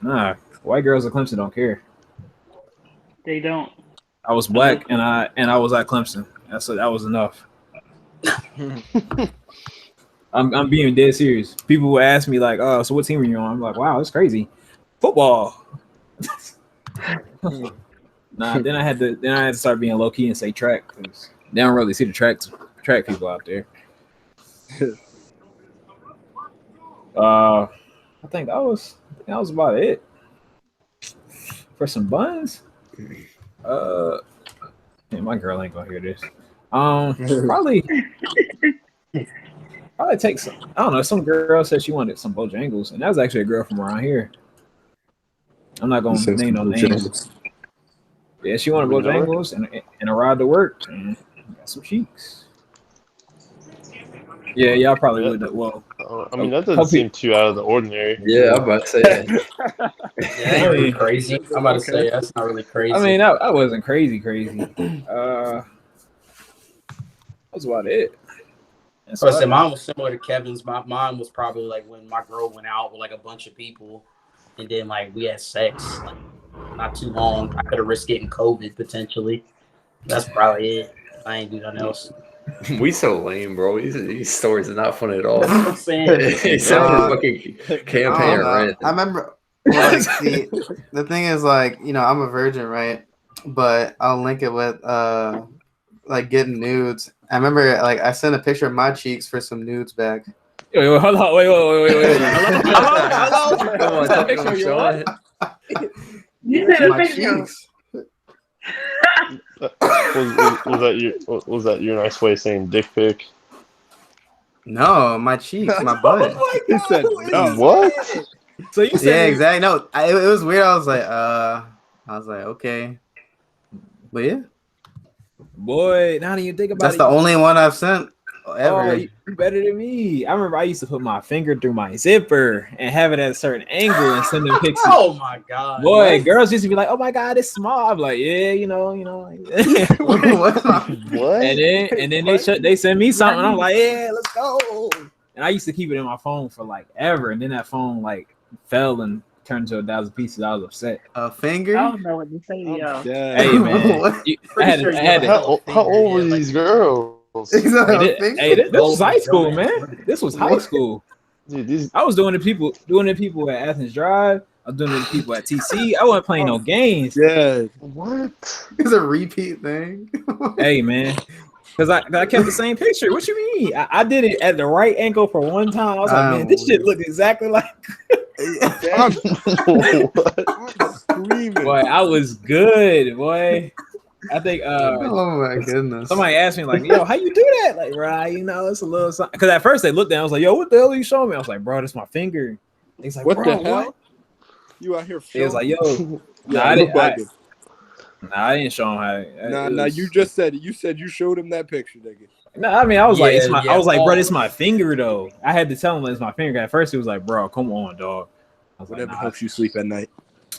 C: Nah, white girls at Clemson don't care.
G: They don't.
C: I was black and I was at Clemson. That was enough. I'm being dead serious. People will ask me like, "Oh, so what team are you on?" I'm like, "Wow, that's crazy, football." Nah, then I had to start being low key and say track because they don't really see the track people out there. I think that was about it for some buns. Man, my girl ain't gonna hear this. Probably take some. I don't know. Some girl said she wanted some Bojangles, and that was actually a girl from around here. I'm not gonna name no names. Yeah, she wanted Bojangles and a ride to work and got some cheeks. Yeah, y'all probably would. Well,
A: I mean, that doesn't seem too out of the ordinary.
E: Yeah, I'm about to say that.
D: Yeah, that ain't really crazy. I'm about to say that's not really crazy.
C: I mean, I wasn't crazy. That was about it.
D: So I said mine was similar to Kevin's. Mine was probably like when my girl went out with like a bunch of people, and then like we had sex. Like, not too long. I could have risked getting COVID potentially. That's probably it. I ain't do nothing else.
E: We so lame, bro. These stories are not fun at all.
D: That's what I'm saying.
E: Except for fucking campaign rent.
B: I remember. Like, see, the thing is, like, you know, I'm a virgin, right? But I'll link it with like getting nudes. I remember, like, I sent a picture of my cheeks for some nudes back.
C: Wait, hold on. Wait. Hello.
E: Come on,
C: That
E: tell me
C: picture
E: I'm
C: you
E: showing
C: want?
E: it.
G: You said a
B: My
G: picture.
B: cheeks.
A: Was that your nice way of saying dick pic?
B: No, my cheeks, my butt.
C: Oh
F: He
C: my
F: said
C: God, who is
F: no.
C: this
A: What?
C: man? So you
B: Yeah,
C: said
B: exactly. No, it was weird. I was like, okay, but yeah,
C: boy, now that you think about
B: that's
C: it,
B: the only one I've sent
C: oh,
B: ever.
C: you better than me. I remember I used to put my finger through my zipper and have it at a certain angle and send them pictures.
D: Oh my god.
C: Boy,
D: What?
C: girls used to be like, "Oh my God, it's small." I'm like, "Yeah, you know."
B: What?
A: What?
C: and then they send me something. I'm like, "Yeah, let's go." And I used to keep it in my phone for like ever, and then that phone like fell and turned to 1,000 pieces. I was upset.
B: A finger?
G: I don't know what to say, y'all.
C: Hey man,
B: What?
C: I
D: Pretty
C: had
D: sure
C: to, I
D: you
C: had
D: have
C: to.
D: a
A: How old were
D: yeah, like-
A: these girls?
B: Is that a
C: Hey,
B: finger?
C: this was high school, man. This was high
B: What?
C: school.
A: Dude, these
C: I was doing the people at Athens Drive. I was doing the people at TC. I wasn't playing no games.
F: Yeah.
A: what?
B: It's a repeat thing.
C: Hey man, because I kept the same picture. What you mean? I did it at the right angle for one time. I was like, man, this shit look exactly like.
F: I'm
A: What?
F: screaming.
C: Boy, I was good, boy. I think
B: Oh my goodness.
C: somebody asked me like, yo, how you do that? Like, right, you know, it's a little something. Because at first they looked down. I was like, yo, what the hell are you showing me? I was like, bro, this is my finger. He's like,
F: What
C: bro,
F: the hell?
C: what?
F: You out here?
C: He was like, yo,
F: Yeah,
C: I
F: you're
C: didn't. I,
F: bugging.
C: I didn't show him how.
F: Nah, you just said it. You said you showed him that picture, nigga.
C: No, I mean, I was like, it's my.
D: Yeah,
C: I was like, bro,
D: all-
C: this is my finger though. I had to tell him it's my finger. At first, he was like, bro, come on, dog. I was
F: Whatever
C: like, nah,
F: helps you sleep at night.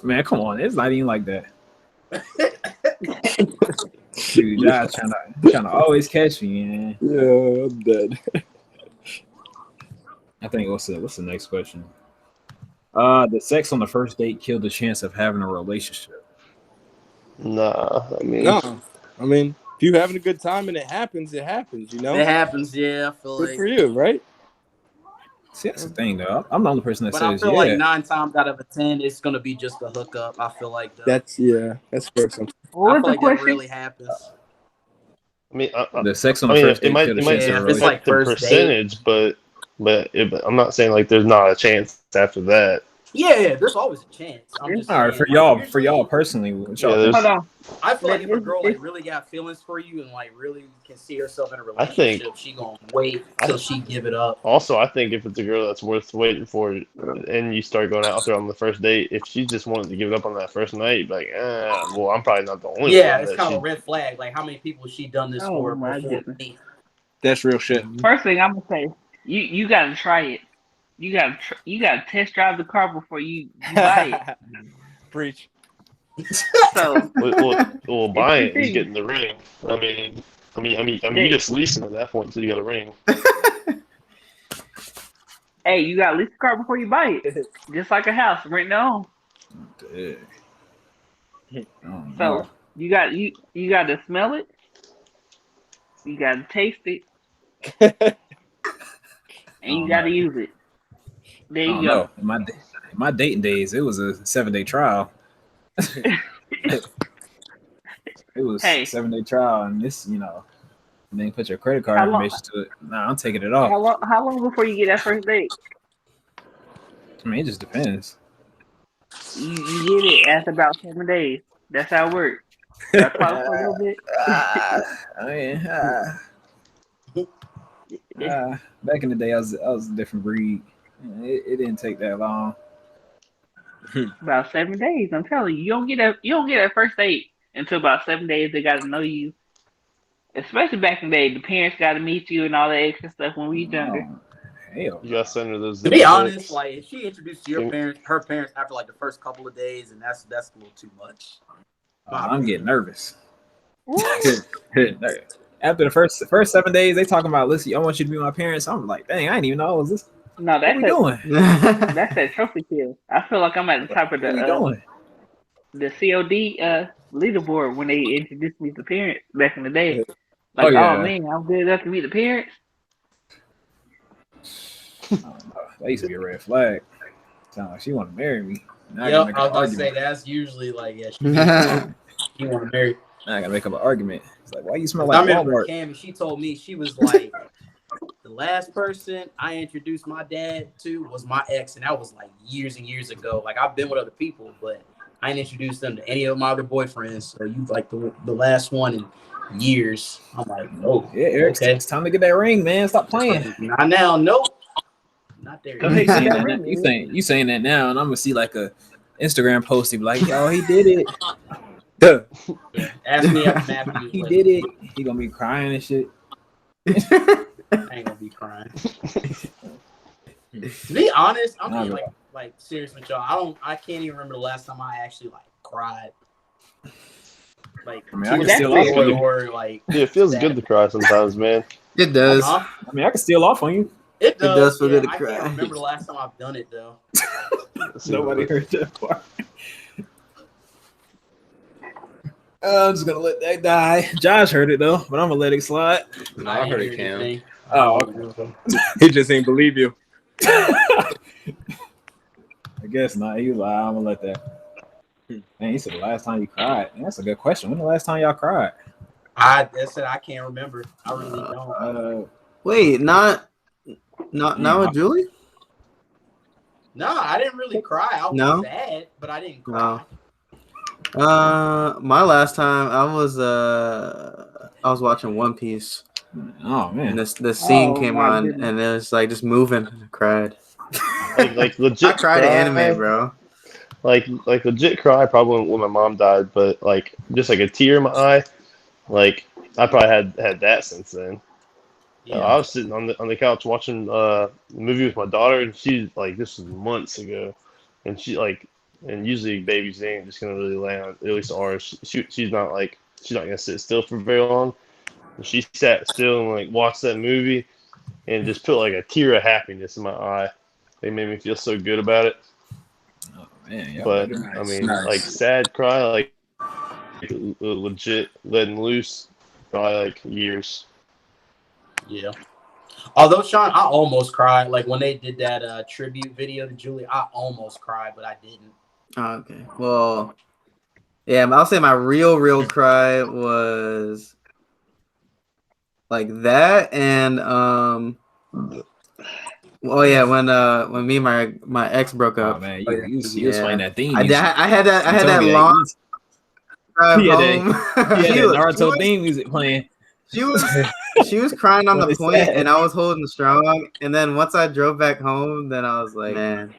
C: man, come on, it's not even like that. Dude, y'all trying to always catch me, man.
F: Yeah, I'm dead.
C: I think what's the next question? The sex on the first date killed the chance of having a relationship.
A: Nah, I mean,
F: No, I mean, if you having a good time and it happens, it happens. You know,
D: It happens, yeah. I feel
F: good
D: like,
F: for you, right?
C: See, that's the thing, though. I'm the only person that
D: but I
C: says,
D: feel
C: yeah.
D: like 9 times out of 10, it's gonna be just a hookup. I feel like though.
F: That's fair. Sometimes.
D: I
G: What was
D: feel
G: the
D: like that
G: question?
D: really happens.
A: I mean,
C: The sex on
A: I
C: the
A: mean,
C: first date killed the chance
D: Yeah,
C: of a
D: if it's
C: relationship.
D: like
A: the
D: first
A: percentage, but I'm not saying like there's not a chance after that.
D: Yeah, there's always a chance. I'm just
C: All right,
D: saying,
C: for y'all personally, what y'all
A: Yeah,
C: think?
A: there's-
G: Hold on.
D: I feel like if a
G: This-
D: girl
G: this-
D: like really got feelings for you and like really can see herself in a
A: I think-
D: relationship, she gonna wait till she give it up.
A: Also, I think if it's a girl that's worth waiting for, and you start going out there on the first date, if she just wanted to give it up on that first night, you'd be like, well, I'm probably not the only
D: Yeah,
A: one
D: it's
A: that
D: kind
A: she.
D: of a red flag. Like how many people has she done this
G: Oh,
D: for
G: my
D: before
G: goodness.
D: me?
F: That's real shit.
G: First thing I'm gonna say, you gotta try it. You gotta test drive the car before you buy it.
F: Preach.
G: So
A: Well, buying
G: It's
A: is getting the ring. I mean, you just leasing at that point until you got a ring.
G: hey, you gotta lease the car before you buy it. Just like a house, rent it on.
C: Yeah. Oh,
G: So
C: no.
G: you got to smell it. You got to taste it, and you got to use it. There
C: I
G: you
C: don't
G: go.
C: know. In my dating days, it was a 7-day trial. It was
G: Hey.
C: a 7-day trial, and this, and then put your credit card
G: How long-
C: information to it. Nah, I'm taking it off.
G: How long before you get that first date?
C: I mean, it just depends.
G: You get it after about 7 days. That's how it works. That's why for a little bit.
C: Back in the day, I was a different breed. It didn't take that long.
G: About 7 days. I'm telling you, you don't get that first date until about 7 days. They got to know you. Especially back in the day, the parents got to meet you and all that extra stuff when we was younger.
C: Oh, hell.
A: You got to send her those.
D: To be
A: zip
D: honest,
A: pics.
D: like if she introduced to her parents after like the first couple of days, and that's a little too much.
C: I'm getting nervous. After the first 7 days, they talking about, listen, I want you to be my parents. I'm like, dang, I didn't even know. Was this?
G: No,
C: What
G: that's
C: we doing?
G: that's that trophy kill. I feel like I'm at the top of
C: What we doing?
G: the COD leaderboard when they introduced me to parents back in the day.
C: Oh,
G: Like,
C: yeah.
G: oh man, I'm good enough to meet the parents.
C: I don't know. That used to be a red flag. Sound like she want to marry me. Now I
D: Yep,
C: gotta
D: I
C: make
D: was
C: up an
D: gonna say
C: argument.
D: that's usually like you want to marry.
C: Now I gotta make up an argument. It's like, why you smell
D: I
C: like
D: remember
C: Walmart?
D: Cam, she told me she was like, the last person I introduced my dad to was my ex, and that was like years and years ago. Like I've been with other people, but I didn't introduce them to any of my other boyfriends. So you like the last one in years. I'm like, oh,
C: Yeah, Eric,
D: okay.
C: it's time to get that ring, man. Stop playing.
D: Not now, nope. Not there.
C: You saying that now. You saying that now, and I'm gonna see like a Instagram post. He be like, "Yo, he did it.
D: Ask me after Matthew.
C: He did it." He gonna be crying and shit.
D: I ain't gonna be crying. To be honest, I'm being like serious with y'all. I can't even remember the last time I actually like cried. Like,
C: I mean, I can steal off on you.
D: Or like,
A: Yeah, it feels good to cry sometimes, man.
B: It does.
C: I mean, I can steal off on you.
D: It does
B: feel good to
D: I
B: cry.
D: can't remember the last time I've done it though.
C: Nobody heard that part. I'm just gonna let that die. Josh heard it though, but I'm gonna let it slide.
E: No, I heard it, Cam.
C: Oh, okay.
F: He just ain't believe you.
C: I guess not. He was like, I'm gonna let that. Man, he said the last time you cried. Man, that's a good question. When the last time y'all cried?
D: I said I can't remember. I really don't.
B: Wait, not with Julie?
D: No, I didn't really cry. I was sad, but I didn't cry.
B: My last time I was watching One Piece.
C: Oh man,
B: And the scene came on, and it was like just moving. I cried.
A: Like legit.
B: I cried at anime, bro.
A: Like legit cry probably when my mom died, but like just like a tear in my eye, like I probably had that since then.
D: Yeah.
A: I was sitting on the couch watching the movie with my daughter, and she's like, this was months ago, and she like, and usually babies ain't just gonna really lay on, at least ours. She's not gonna sit still for very long. And she sat still and like watched that movie, and just put like a tear of happiness in my eye. They made me feel so good about it.
C: oh man, yeah.
A: But I mean, like sad cry, like legit letting loose, probably like years.
D: Yeah. Although Sean, I almost cried. Like when they did that tribute video to Julie, I almost cried, but I didn't.
B: Oh, okay. Well, yeah, I'll say my real cry was like that, and oh yeah, when me and my ex broke up.
C: Oh man, you was playing that theme.
B: I had that long drive home.
C: Yeah, that Naruto theme music playing.
B: She was crying on the point, and I was holding strong. And then once I drove back home, then I was like, man.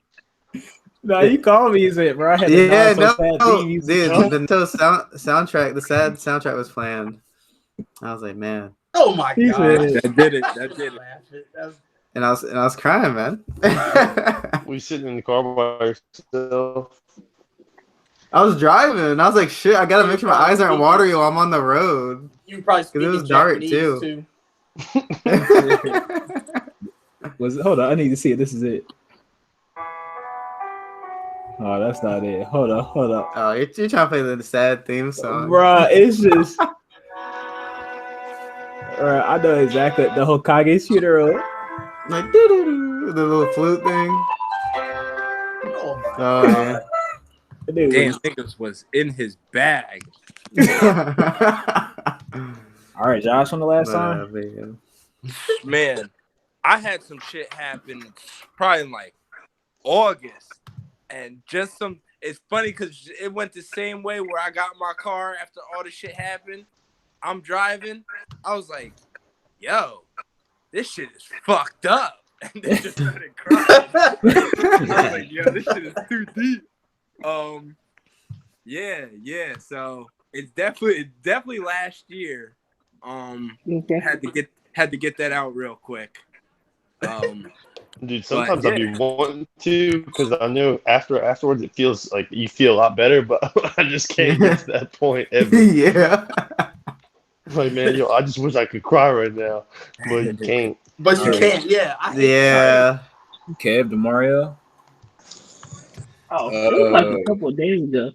C: No, you called me, bro. I had
B: Dude, the soundtrack, the sad soundtrack was playing. I was like, man.
D: Oh my god,
F: that did it.
B: And I was crying, man.
A: We sitting in the car by yourself.
B: I was driving. I was like, shit, I gotta make sure my eyes aren't watery while I'm on the road.
D: You probably speak
B: it was
D: in
B: dark
D: Japanese,
B: too.
C: Hold on, I need to see it. This is it. Oh, that's not it. Hold up.
B: Oh, you're trying to play the sad theme song,
C: Bruh, it's just. I know exactly the Hokage shooter.
B: Like the little flute thing. Oh yeah.
F: Damn, niggas was in his bag.
C: All right, Josh, on the last time.
F: Man, I had some shit happen probably in like August, and just some. It's funny because it went the same way where I got my car after all the shit happened. I'm driving. I was like, yo, this shit is fucked up. And they just started crying. I was like, yo, this shit is too deep. Yeah. So it's definitely last year. Had to get that out real quick.
A: Dude, sometimes I'd be wanting to, because I know afterwards it feels like you feel a lot better, but I just can't get to that point ever.
B: Yeah.
A: Like, man, yo, I just wish I could cry right now, but you can't.
D: But you can't, yeah.
B: Yeah.
C: Kev, DeMario.
G: Oh, it was like a couple of days ago.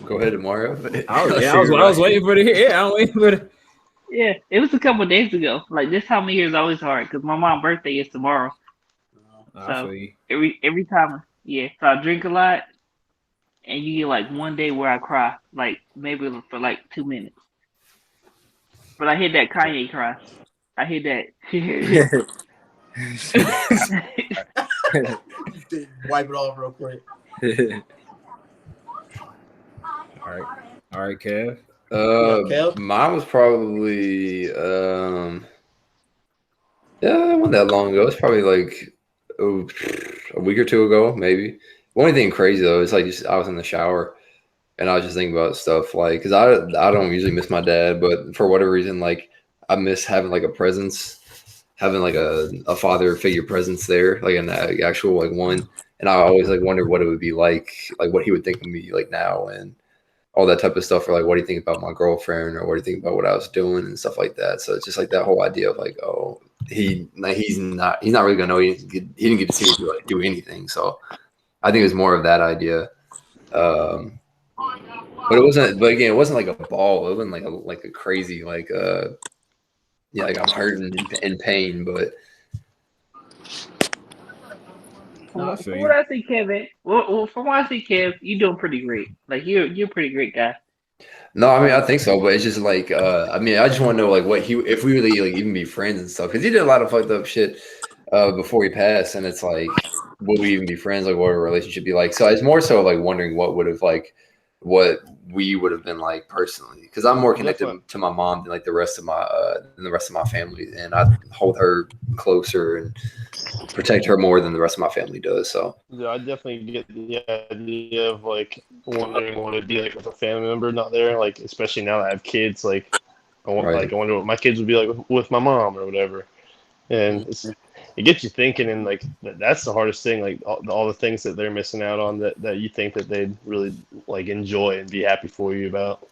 E: Go ahead, Mario.
C: I was waiting for the I'm waiting for the.
G: Yeah, it was a couple of days ago. Like this time of year is always hard because my mom's birthday is tomorrow. So every time, yeah. So I drink a lot, and you get like one day where I cry, like maybe for like 2 minutes. But I hit that Kanye cry. I hear that.
D: Wipe it off real quick.
C: All right, Kev.
D: Kev?
E: Mine was probably yeah, it wasn't that long ago. It's probably like a week or two ago, maybe. One thing crazy though is like just I was in the shower and I was just thinking about stuff like because I don't usually miss my dad, but for whatever reason, like I miss having like a presence, having like a father figure presence there, like an actual like one. And I always like wonder what it would be like what he would think of me like now and all that type of stuff, or like what do you think about my girlfriend, or what do you think about what I was doing and stuff like that. So it's just like that whole idea of like, oh, he's not really gonna know. He didn't get to see me do anything. So I think it was more of that idea. But it wasn't. But again, it wasn't like a ball. It wasn't like a crazy like yeah, like I'm hurting in pain, but.
G: From what I see, Kevin. Well, from what I see, Kev, you're doing pretty great. Like you're a pretty great guy.
E: No, I mean I think so, but it's just like I mean I just want to know like what if we really like even be friends and stuff because he did a lot of fucked up shit before he passed, and it's like will we even be friends? Like what would a relationship be like? So it's more so like wondering what we would have been like personally because I'm more connected to my mom than like the rest of my family, and I hold her closer and protect her more than the rest of my family does. So
A: Yeah, I definitely get the idea of like wondering what it'd be like with a family member not there. Like especially now that I have kids, like I wonder what my kids would be like with my mom or whatever. And it gets you thinking, and like that's the hardest thing. Like all the things that they're missing out on that you think that they'd really like enjoy and be happy for you about.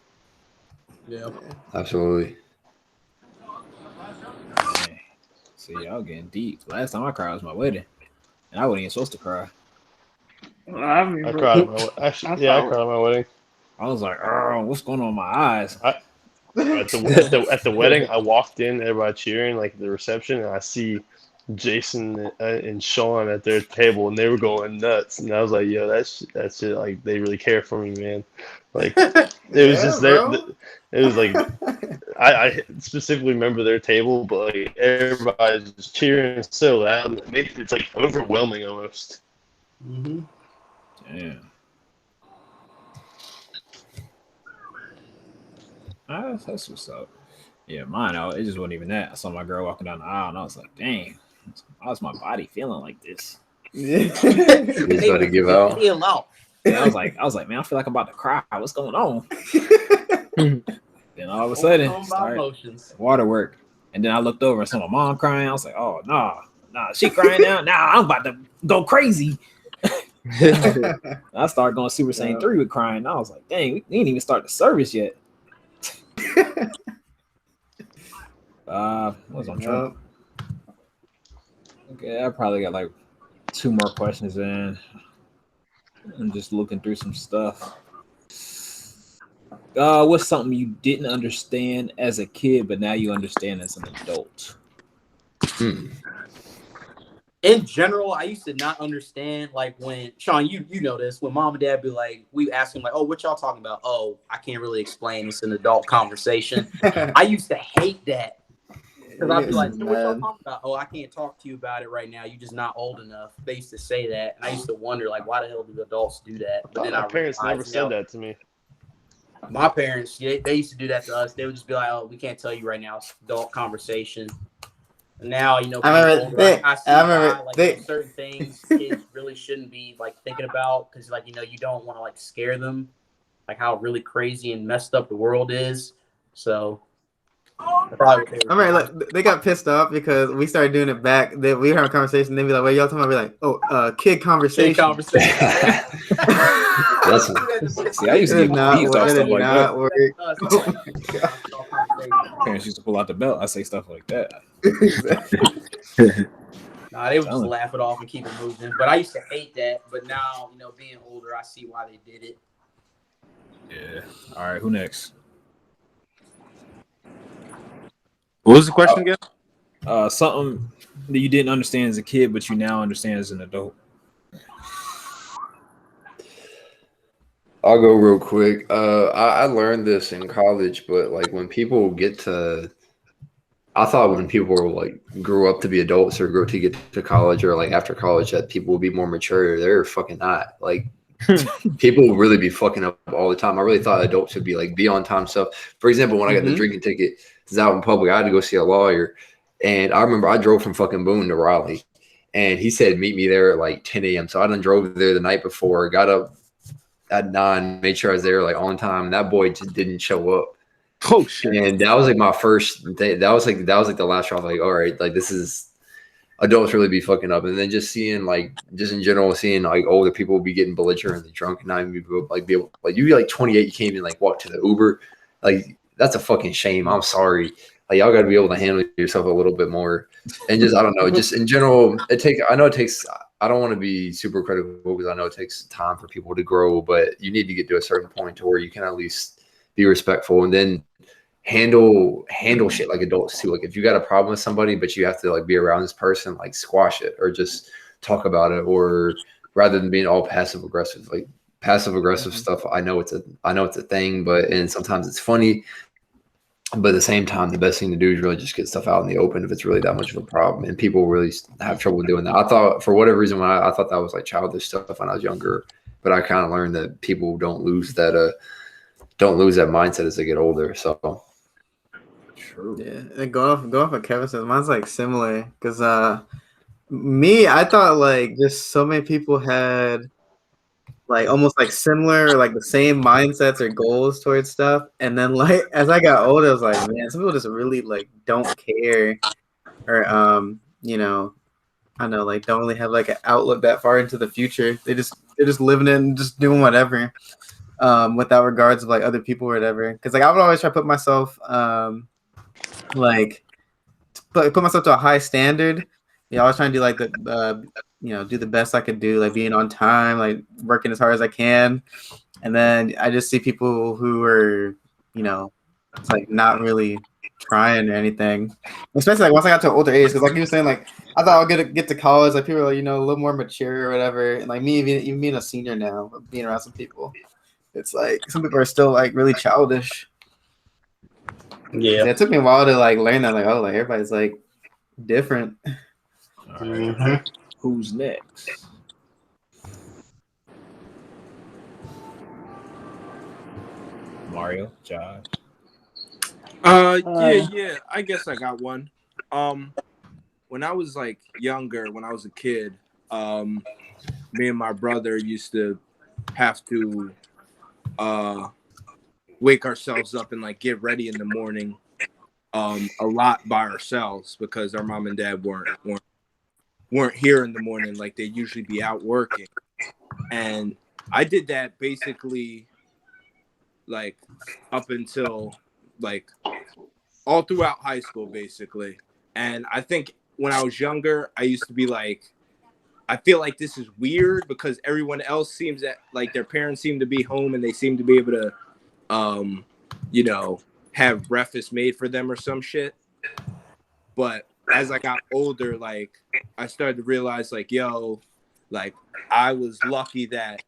D: Yeah.
E: absolutely.
C: See, y'all getting deep. Last time I cried was my wedding, and I wasn't even supposed to cry.
G: Well, I remember.
A: I cried at my wedding.
C: I was like, "Oh, what's going on in my eyes?"
A: At the wedding, I walked in, everybody cheering, like the reception, and I see Jason and Sean at their table, and they were going nuts. And I was like, "Yo, that's it. Like they really care for me, man." Like it was just there. It was like I specifically remember their table, but like everybody's just cheering so loud. It's like overwhelming almost.
D: Mm-hmm.
C: Damn. That's what's up. Yeah, mine out. It just wasn't even that. I saw my girl walking down the aisle, and I was like, "Dang, how's my body feeling like this?"
E: He's about to give out.
C: And I was like, man, I feel like I'm about to cry. What's going on? Then all of a sudden, water work. And then I looked over and saw my mom crying. I was like, oh, nah, she crying now. Nah, I'm about to go crazy. I started going Super Saiyan 3 with crying. I was like, dang, we didn't even start the service yet. What was I trying? Okay, I probably got like 2 more questions in. I'm just looking through some stuff. What's something you didn't understand as a kid, but now you understand as an adult?
D: In general, I used to not understand, like when Sean, you know this, when mom and dad be like, we ask them like, oh, what y'all talking about? Oh, I can't really explain. It's an adult conversation. I used to hate that. Because I'd be like, so what y'all talking about? Oh, I can't talk to you about it right now. You're just not old enough. They used to say that. And I used to wonder, like, why the hell do adults do that? But then
A: my parents never said that to me.
D: My parents, they used to do that to us. They would just be like, oh, we can't tell you right now. It's adult conversation. And now, you know, I see certain things kids really shouldn't be, like, thinking about. Because, like, you know, you don't want to, like, scare them. Like, how really crazy and messed up the world is. So...
B: they got pissed off because we started doing it back. We were having a conversation. They'd be like, "What y'all talking about?" I'd be like, "Oh, kid conversation."
D: See,
C: I used to get beat off stuff like that. Parents used to pull out the belt. I say stuff like that.
D: Nah, they would just laugh it off and keep it moving. But I used to hate that. But now, you know, being older, I see why they did it.
C: Yeah. All right. Who next?
F: What was the question again?
C: Something that you didn't understand as a kid, but you now understand as an adult.
E: I'll go real quick. I learned this in college, but like when people get to I thought when people were like grew up to be adults or grew to get to college or like after college that people would be more mature. They're fucking not. Like people really be fucking up all the time. I really thought adults would be like be on time stuff. For example, when I got the drinking ticket, it's out in public. I had to go see a lawyer, and I remember I drove from fucking Boone to Raleigh, and he said meet me there at like 10 a.m. So I done drove there the night before, got up at 9, made sure I was there like on time, and that boy just didn't show up.
F: Oh shit!
E: And that was like my first day. That was like the last straw. Like, all right, like this is adults really be fucking up. And then just seeing like just in general, seeing like older people be getting belligerent and drunk and not even be able like you be like 28, you can't even like walk to the Uber. Like that's a fucking shame. I'm sorry. Like y'all got to be able to handle yourself a little bit more. And just I don't know. Just in general, I know it takes. I don't want to be super critical because I know it takes time for people to grow, but you need to get to a certain point to where you can at least be respectful and then handle shit like adults too. Like if you got a problem with somebody, but you have to like be around this person, like squash it or just talk about it, or rather than being all passive aggressive. Like passive aggressive stuff, I know it's a thing, and sometimes it's funny. But at the same time, the best thing to do is really just get stuff out in the open if it's really that much of a problem. And people really have trouble doing that. I thought, for whatever reason, when I thought that was like childish stuff when I was younger, but I kind of learned that people don't lose that mindset as they get older. So,
C: True.
B: Yeah, and go off what Kevin says. Mine's like similar because I thought like just so many people had like almost like similar, like the same mindsets or goals towards stuff. And then like as I got older, I was like, man, some people just really like don't care, or you know, I know like don't really have like an outlook that far into the future. They're just living it and just doing whatever, without regards of like other people or whatever. Because like I would always try to put myself like put myself to a high standard. Yeah, I was trying to do like the do the best I could do, like being on time, like working as hard as I can. And then I just see people who are, it's like not really trying or anything. Especially like once I got to an older age, because like you were saying, like I thought I'll get to college, like people are like, a little more mature or whatever. And like me, even being a senior now, being around some people, it's like some people are still like really childish.
D: Yeah,
B: it took me a while to like learn that, like, oh, like everybody's like different.
C: All right. Who's next? Mario, Josh.
F: Yeah. I guess I got one. When I was like younger, when I was a kid, me and my brother used to have to wake ourselves up and like get ready in the morning a lot by ourselves because our mom and dad weren't here in the morning. Like they usually be out working. And I did that basically like up until like all throughout high school basically. And I think when I was younger, I used to be like, I feel like this is weird because everyone else seems that like their parents seem to be home and they seem to be able to have breakfast made for them or some shit. But as I got older, like I started to realize like, yo, like I was lucky that,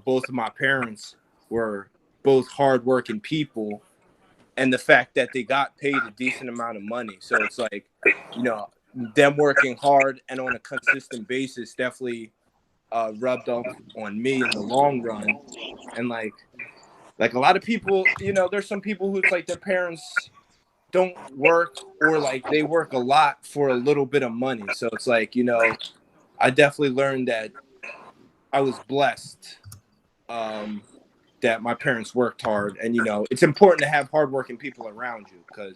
F: both of my parents were both hardworking people and the fact that they got paid a decent amount of money. So it's like, them working hard and on a consistent basis definitely rubbed off on me in the long run. And like a lot of people, there's some people who's like their parents don't work or like they work a lot for a little bit of money. So it's like, I definitely learned that I was blessed that my parents worked hard. And, it's important to have hardworking people around you because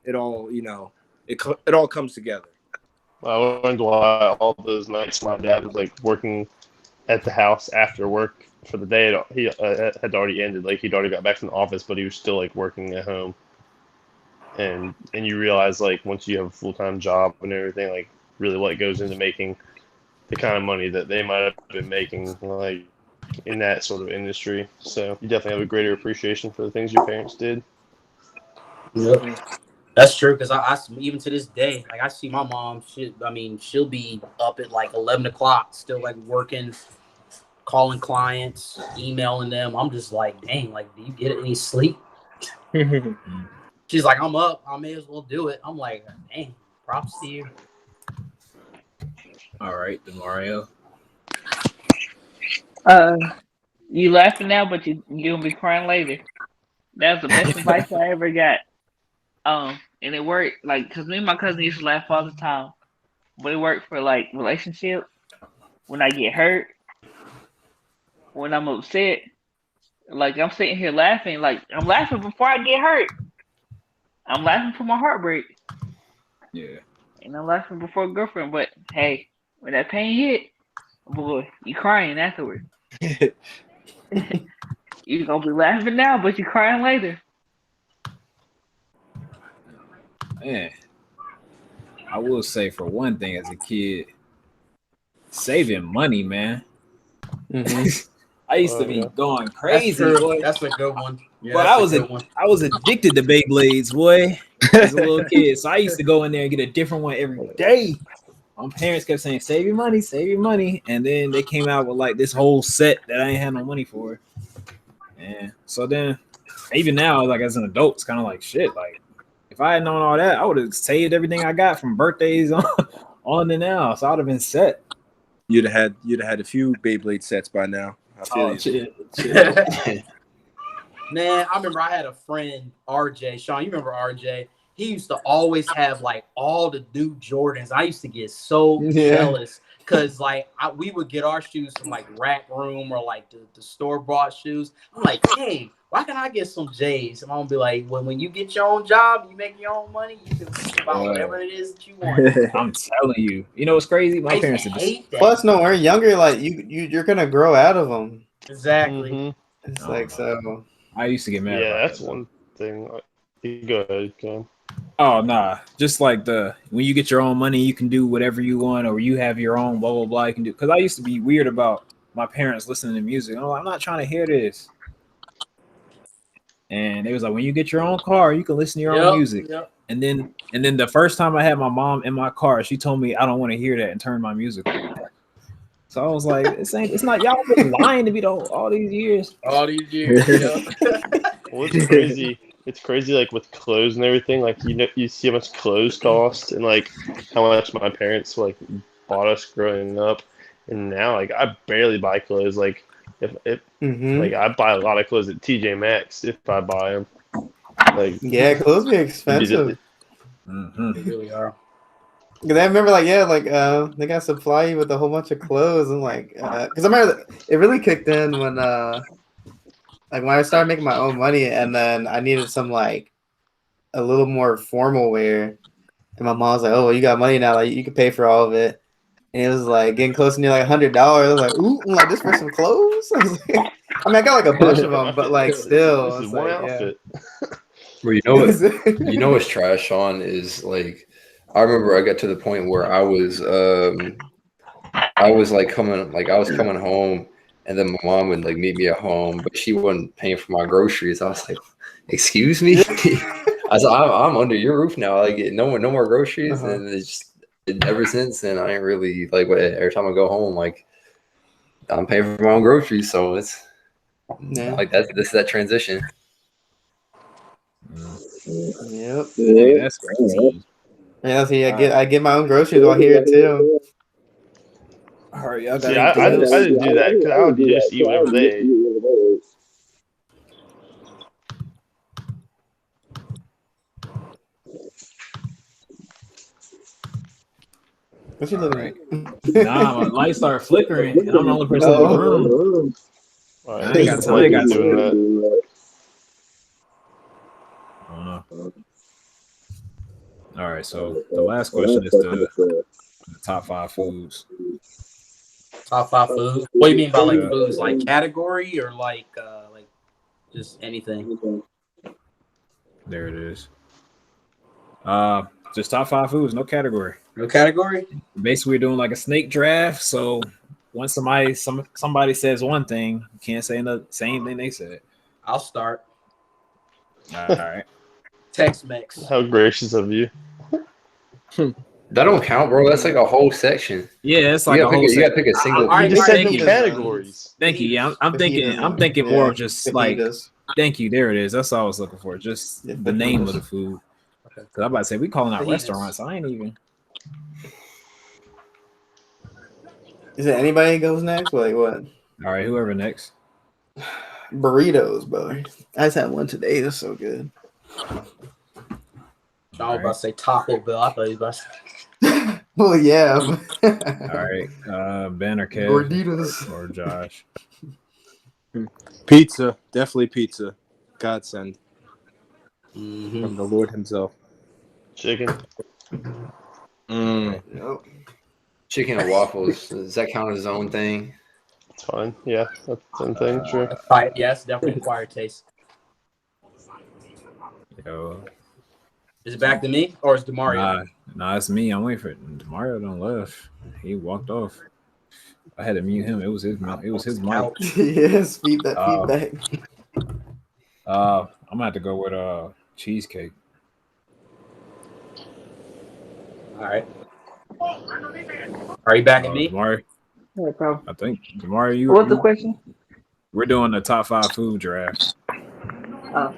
F: it all comes together.
A: I learned why all those nights my dad was like working at the house after work for the day. He had already ended. Like he'd already got back from the office, but he was still like working at home. And you realize like once you have a full-time job and everything, like really what goes into making the kind of money that they might have been making like in that sort of industry. So you definitely have a greater appreciation for the things your parents did.
D: Yep. That's true because I even to this day, like I see my mom. She'll be up at like 11 o'clock, still like working, calling clients, emailing them. I'm just like, dang, like, do you get any sleep? She's like, I'm up. I may as well do it. I'm like, dang, props to you.
C: All right, Demario.
G: You laughing now, but you'll be crying later. That's the best advice I ever got. And it worked, like, cause me and my cousin used to laugh all the time, but it worked for like relationship. When I get hurt, when I'm upset, like I'm sitting here laughing, like I'm laughing before I get hurt. I'm laughing for my heartbreak,
C: Yeah.
G: and I'm laughing before a girlfriend. But hey, when that pain hit, boy, you crying afterward. You gonna be laughing now, but you crying later.
C: Man, I will say for one thing, as a kid, saving money, man. I used to be going crazy,
D: That's true.
C: boy.
D: That's a good one. Yeah,
C: But
D: that's a good one.
C: I was addicted to Beyblades, boy, as a little kid. So I used to go in there and get a different one every day. My parents kept saying, save your money. And then they came out with like this whole set that I ain't had no money for. And so then, even now, like as an adult, it's kind of like shit. Like if I had known all that, I would have saved everything I got from birthdays on to now. So I would have been set.
F: You'd have had a few Beyblade sets by now. I feel you.
C: Shit.
D: Man, I remember I had a friend, RJ. Sean, you remember RJ? He used to always have like all the new Jordans. I used to get so jealous because like we would get our shoes from like Rack Room or like the store bought shoes. I'm like, hey, why can't I get some J's? And I'm gonna be like, when you get your own job, you make your own money, you can buy whatever it is that you want.
C: I'm telling you. You know what's crazy? My parents did this.
D: hate that.
B: Plus, no, when you're younger, like you're gonna grow out of them.
D: Exactly.
A: Mm-hmm.
B: It's like so.
C: I used to get mad.
A: Yeah,
C: about
A: that's
C: that.
A: one thing. You go ahead, Ken.
C: Oh nah, just like when you get your own money, you can do whatever you want, or you have your own blah blah blah. You can do because I used to be weird about my parents listening to music. I'm not trying to hear this. And it was like when you get your own car, you can listen to your own music.
D: Yep.
C: And then the first time I had my mom in my car, she told me I don't want to hear that and turn my music on. So I was like, it's not y'all been lying to me all these years.
D: All these years.
A: Well, it's crazy. It's crazy, like with clothes and everything. Like you see how much clothes cost, and like how much my parents like bought us growing up, and now like I barely buy clothes. Like if like I buy a lot of clothes at TJ Maxx if I buy them. Like
B: Yeah, clothes be expensive.
C: Mm-hmm.
D: They really are.
B: Cause I remember, they got supply you with a whole bunch of clothes, and cause I remember it really kicked in when when I started making my own money, and then I needed some a little more formal wear, and my mom was like, "Oh, well, you got money now, like you can pay for all of it," and it was like getting close to near $100. I was like, "Ooh, I'm like this for some clothes." I was like, I mean, I got like a bunch of them, but like still,
A: this is
B: it's
A: one
B: like,
A: outfit.
E: Well, you know what's trash, Sean, is like I remember I got to the point where I was coming home, and then my mom would like meet me at home, but she wasn't paying for my groceries. I was like, "Excuse me." I was like, I'm under your roof now. I get no more groceries, and ever since then I ain't really like every time I go home, like I'm paying for my own groceries, so it's like this is that transition.
B: Yep.
C: Hey, that's crazy.
B: Yeah, see, I get my own groceries while here too.
C: All right, y'all
A: See,
C: got
A: I didn't do that because I would just eat whatever they ate.
B: What you looking at?
C: Nah, my light started flickering, and I'm the only person in the room.
A: All
C: I ain't got time. I ain't got
A: doing
C: time.
A: that.
C: I don't know. All right, so the last question is the top 5 foods.
D: Top 5 foods. What do you mean by like foods? Like category or like just anything?
C: There it is. Just top 5 foods, no category.
D: No category?
C: Basically, we're doing like a snake draft. So once somebody says one thing, you can't say the same thing they said.
D: I'll start.
C: All right.
D: Tex-Mex.
A: How gracious of you.
E: That don't count, bro. That's like a whole section.
C: Yeah, it's like
E: you
C: a whole.
E: gotta pick a single.
D: All right,
A: You just said
D: thank
A: no
D: you.
A: categories.
C: Thank you. Yeah, I'm thinking more of just like
B: Fajitas.
C: Thank you. There it is. That's all I was looking for. Just the name of the food.
D: Okay.
C: Cause I'm about to say we calling out
D: Fajitas.
C: restaurants. I ain't even.
B: Is it anybody goes next? Like what?
C: All right, whoever next.
B: Burritos, bro. I just had one today. It's so good.
D: I was about to say Taco Bell. I thought you was about to
B: Well, yeah.
C: All right, Ben or Kev
B: Gorditas.
C: or Josh.
F: Pizza, definitely pizza. Godsend
D: Mm-hmm.
F: from the Lord Himself.
A: Chicken.
B: Yep.
E: Chicken and waffles. Does that count as his own thing?
A: It's fine. Yeah, that's the same thing. Sure.
D: Yes, definitely acquired taste.
C: Yo,
D: Is it back to me or is Demario?
C: nah, it's me. I'm waiting for Mario. Don't left. He walked off. I had to mute him. It was his mic. It was his mic.
B: Yes, feedback.
C: I'm gonna have to go with cheesecake.
D: All right. Are you back at me?
C: Mario,
G: No problem.
C: I think Mario.
G: What's the question?
C: We're doing the top 5 food draft.
G: Oh,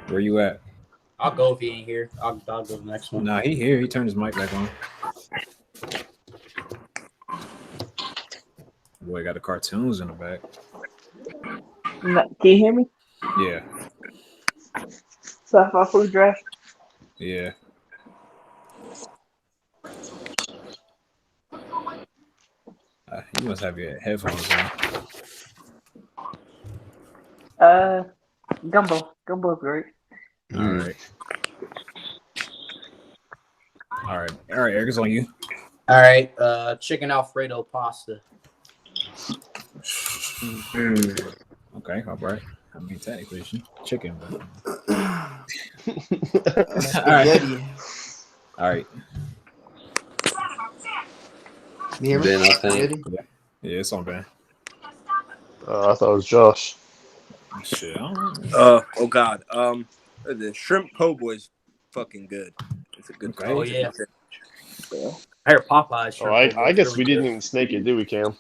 C: Where you at?
D: I'll go if he ain't here. I'll go to the next one.
C: Nah, he here. He turned his mic back on. Boy, got the cartoons in the back.
G: no, can you hear me?
C: Yeah,
G: Sci-fi food draft.
C: yeah. You must have your headphones on.
G: Gumbo. Gumbo's great.
C: All right. All right, Eric, it's on you.
D: All right. Chicken Alfredo pasta.
C: Okay, all right. I mean, technically, it's chicken, but
B: Spaghetti.
C: all right.
B: You hear me?
E: Ben, I think.
B: Spaghetti?
C: Yeah, it's on Ben.
A: I thought it was Josh.
C: Shit, I don't know.
F: Oh God. The shrimp po' boy's fucking good. It's a good.
C: Okay.
D: Oh yeah.
G: Yeah.
D: I heard Popeyes.
A: Oh, I guess we didn't even snake it, did we, Cam?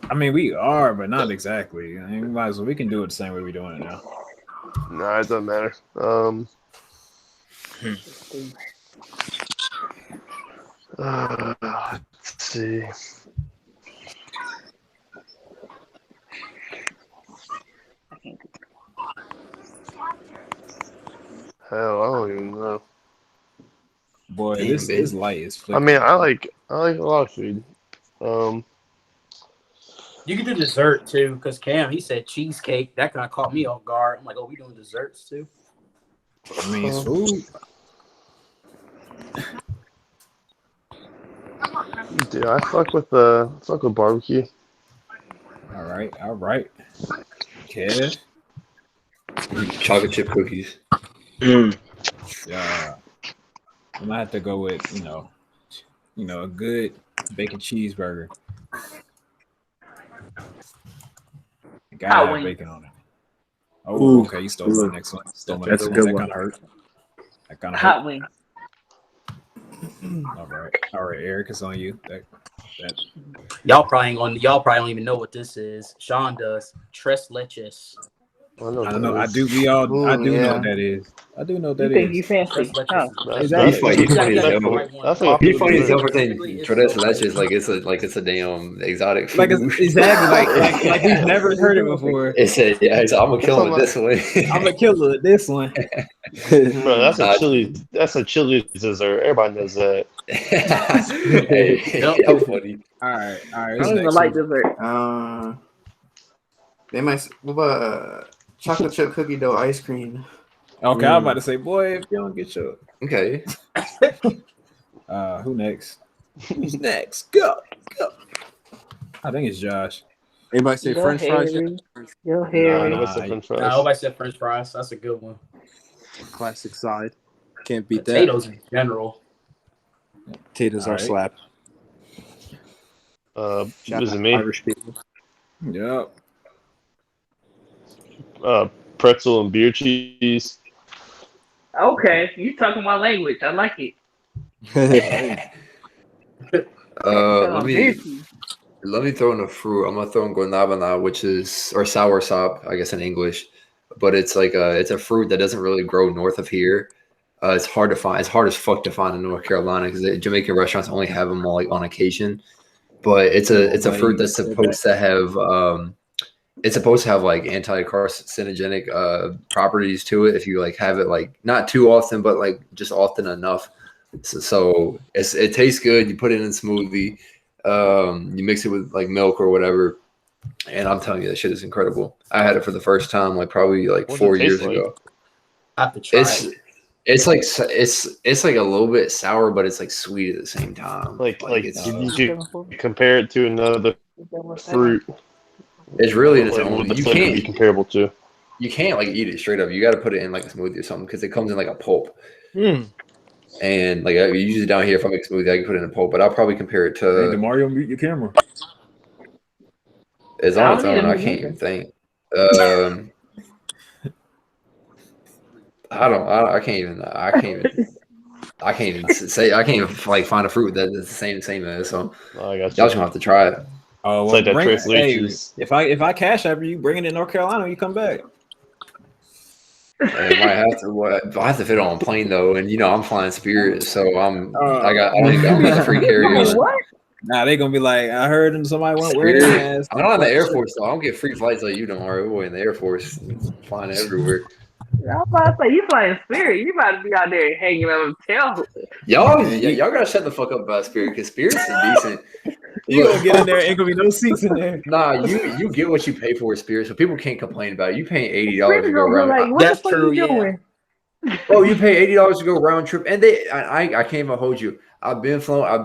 C: I mean, we are, but not exactly. I mean, we might as well. We can do it the same way we're doing it now.
A: Nah, it doesn't matter. Let's see. Hell, I don't even know.
C: Boy,
E: Damn,
C: this
E: baby.
C: light is
A: I
C: flickering.
A: mean, I like a lot of food.
D: You can do dessert too, because Cam he said cheesecake. That kind of caught me off guard. I'm like, oh, we doing desserts too?
C: I mean, it's food.
A: Dude, I fuck with barbecue.
C: All right. Kev,
E: Chocolate chip cookies.
C: yeah. I'm gonna have to go with a good bacon cheeseburger. Gotta
G: Hot
C: have
G: wing.
C: bacon on it. Oh,
F: Ooh.
C: okay. You stole my next one.
F: That's a good
C: That
F: one.
C: kind of hurt. That kind of hurt.
G: Hot wing.
C: All right. Eric, it's on you. That
D: Y'all probably don't even know what this is. Sean does. Tres leches.
A: I don't know.
C: I don't know. I do. We all. I do
B: Ooh,
C: know
B: yeah.
C: what that is. I do know what
G: You
C: that
G: think you
C: is.
G: fancy?
D: Tres leches.
G: Huh?
A: That's
C: Exactly.
E: He's funny as hell.
A: That's like a
E: He's funny as hell for
A: dessert.
E: saying Tres Leches like it's a damn exotic food.
C: Like exactly. Like we've never heard it before.
E: It said, yeah, I'm gonna kill him with this one.
C: I'm gonna kill it with this one.
A: Bro, that's
E: Nah.
A: a chili. That's a chili dessert. Everybody knows that.
E: Hey, how funny.
C: All right.
G: I
C: Who's
G: don't even
C: next?
G: like dessert.
B: They might. What about chocolate chip cookie dough ice cream?
C: Okay, I'm about to say, boy, if you don't get your
E: Okay.
C: who next? Who's next? Go. I think it's Josh.
F: Anybody say
G: Your
F: French fries?
G: Harry. Your
A: Nah,
G: hair.
A: nobody said French fries.
D: Nobody said French fries. That's a good one.
F: Classic side. Can't beat
D: Potatoes in general.
F: that. Potatoes are
C: Alright.
F: slap. Shout
A: Is it
F: out
A: me?
F: Irish people.
C: Yep.
A: Pretzel and beer cheese.
G: Okay, you talking my language. I like it.
E: Let me Let me throw in a fruit. I'm gonna throw in guanabana, which is or soursop, I guess in English, but it's like it's a fruit that doesn't really grow north of here. It's hard to find. It's hard as fuck to find in North Carolina because Jamaican restaurants only have them like on occasion. But it's a fruit that's supposed to have it's supposed to have like anti-carcinogenic properties to it if you like have it like not too often, but like just often enough. So it tastes good. You put it in a smoothie. You mix it with like milk or whatever, and I'm telling you, that shit is incredible. I had it for the first time like probably like
A: What's
E: 4
A: it taste
E: years
A: like?
E: ago.
D: I have to try it.
E: It's like it's like a little bit sour, but it's like sweet at the same time.
A: Like
E: it's
A: you should compare it to another fruit.
E: it's really in its
A: Like,
E: own.
A: what the
E: You
A: flavor be
E: can't
A: comparable to.
E: like eat it straight up. You got to put it in like a smoothie or something because it comes in like a pulp.
F: Mm.
E: And like usually down here, if I make a smoothie, I can put it in a pulp. But I'll probably compare it
C: Hey,
E: to
C: Demario, mute your camera.
E: it's on its own. I can't even think. I can't even say. I can't even like find a fruit that is the same as. So
A: Oh, I got
E: y'all
A: you.
E: just gonna have to try it.
C: Oh,
A: It's like that Tres
C: hey,
A: Leches.
C: if I cash after you, bring it in North Carolina, you come back.
E: I might have to. I have to fit on a plane though, and you know I'm flying Spirit, so I don't get the free carry-on.
G: What?
C: Nah, they gonna be like, I heard somebody went wearing their
E: Spirit.
C: ass.
E: I'm not in the Air Force though. I don't get free flights like you don't. Mario. Boy in the Air Force, flying everywhere.
G: I was about to say, you flying Spirit. You about to be out there hanging out of tail.
E: Y'all gotta shut the fuck up about Spirit because Spirit's decent.
C: You gonna get in there, ain't gonna be no seats in there.
E: Nah, you get what you pay for with Spirit, so people can't complain about it. You paying $80 to
G: Spirit
E: go
G: gonna be
E: round.
G: like, what
D: That's
G: the fuck
D: true,
G: you
D: yeah.
G: doing?
E: Bro, you pay $80 to go round trip, and I can't even hold you. I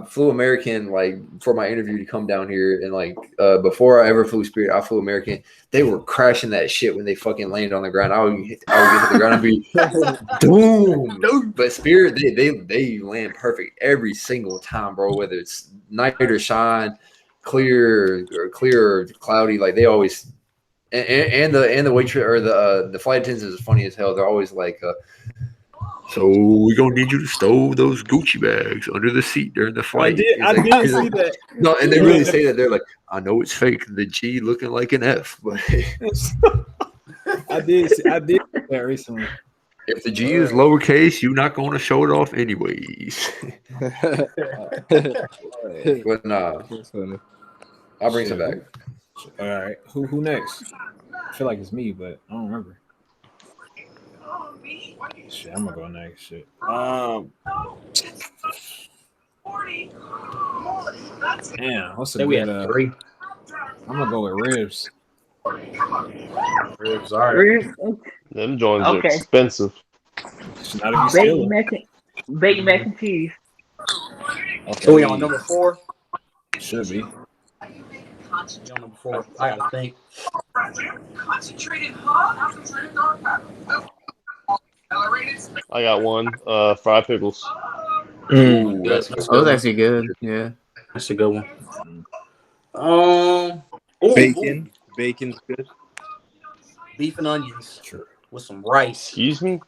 E: flew American like for my interview to come down here, and like before I ever flew Spirit, I flew American. They were crashing that shit when they fucking landed on the ground. I would get to the ground and be doom. But Spirit, they land perfect every single time, bro. Whether it's night or shine, clear or cloudy, like they always. And the waitress or the flight attendants is funny as hell. They're always like, so we're gonna need you to stow those Gucci bags under the seat during the flight.
C: I did see that.
E: No, and they really say that. They're like, I know it's fake, the G looking like an F, but
C: I did see that recently.
E: if the G is lowercase, you're not going to show it off anyways. But nah,
F: That's funny.
E: I'll bring some back.
C: All right, who next? I feel like it's me, but I don't remember. Shit, I'm gonna go next. Shit. Damn, what's a
D: Then we
C: good?
D: had 3.
C: I'm gonna go with ribs.
D: Ribs, all right.
A: Them joints are
G: Okay.
A: expensive.
C: It's not if you steal
G: Baked mac and cheese.
C: Okay.
D: So we on number 4?
C: Should be.
D: We on number 4. I gotta think.
A: I got one. Fried pickles.
E: Ooh,
D: That's
B: That was actually good. Yeah.
D: That's a good one. Ooh,
F: Bacon. Bacon's good.
D: beef and onions
C: Sure.
D: with some rice.
A: Excuse me.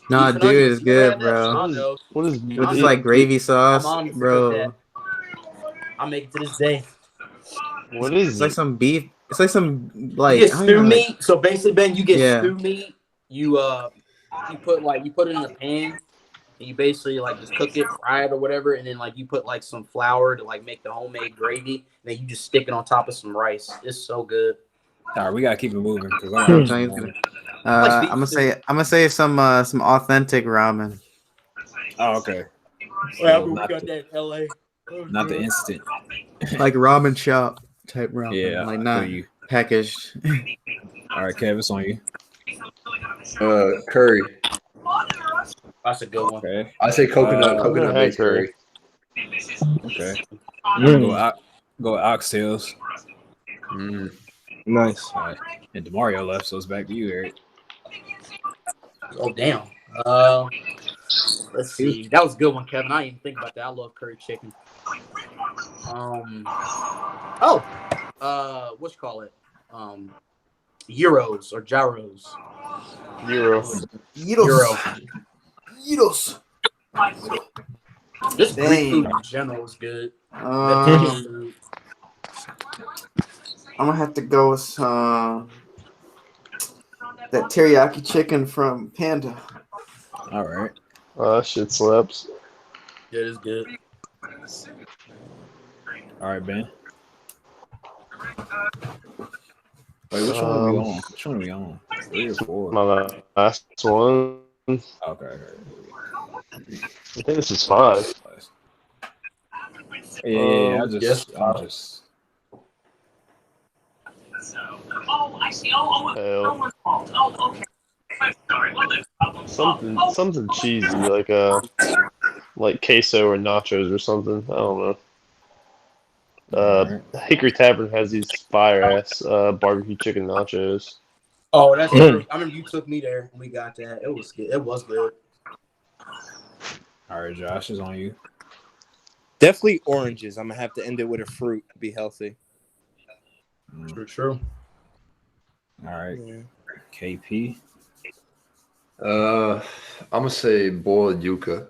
B: Nah,
D: Beef and
B: dude,
D: onions,
B: it's
D: you never
B: good,
D: had that?
B: bro.
D: I know.
A: What is
B: With just like gravy sauce,
D: My mom used to cook
B: bro.
D: that. I make it to this day.
A: What is
B: It's like
A: it?
B: some beef. It's like some like
D: You get
B: I don't
D: stew
B: even know,
D: meat. So basically, Ben, you get
B: Yeah.
D: stew meat. You put it in a pan. And you basically like just cook it, fry it or whatever, and then like you put like some flour to like make the homemade gravy. And then you just stick it on top of some rice. It's so good.
C: All right, we gotta keep it moving because
B: I'm gonna say some authentic ramen.
C: Oh, okay.
D: Well,
C: not,
D: got that in LA.
C: not the instant.
B: Like ramen shop type ramen.
C: Yeah,
B: Like
C: I
B: not
C: feel you.
B: packaged.
C: All right, Kev, it's on you.
E: Curry.
D: That's a good one.
C: Okay.
E: I say coconut
A: I've never had
E: based
A: curry.
E: curry.
C: Okay.
F: Mm.
C: Go oxtails.
F: Nice.
C: All right. And Demario left, so it's back to you, Eric.
D: Oh damn. Let's see. That was a good one, Kevin. I didn't even think about that. I love curry chicken. What you call it? Euros or gyros.
A: Euro.
D: Euro.
B: Gyros.
D: This Greek
B: Dang.
D: food in general is good.
B: Um,
D: Vegetarian food.
B: I'm gonna have to go with some that teriyaki chicken from Panda.
C: All right.
A: That shit slaps.
D: Yeah, it's good.
C: All right, Ben. Wait, which one are we on? Which one are we on? 3 or 4?
A: My last one.
C: Okay.
A: I think this is 5.
C: Yeah. I'm
D: Yes.
C: just.
A: Hell. Something cheesy like queso or nachos or something. I don't know.
C: Alright.
A: Hickory Tavern has these fire ass barbecue chicken nachos.
D: Oh, that's true. I remember you took me there when we got that. It was good. It was good.
C: All right, Josh is on you.
F: Definitely oranges. I'm gonna have to end it with a fruit. Be healthy.
D: True.
C: All right,
F: Yeah.
C: KP.
E: I'm gonna say boiled yuca.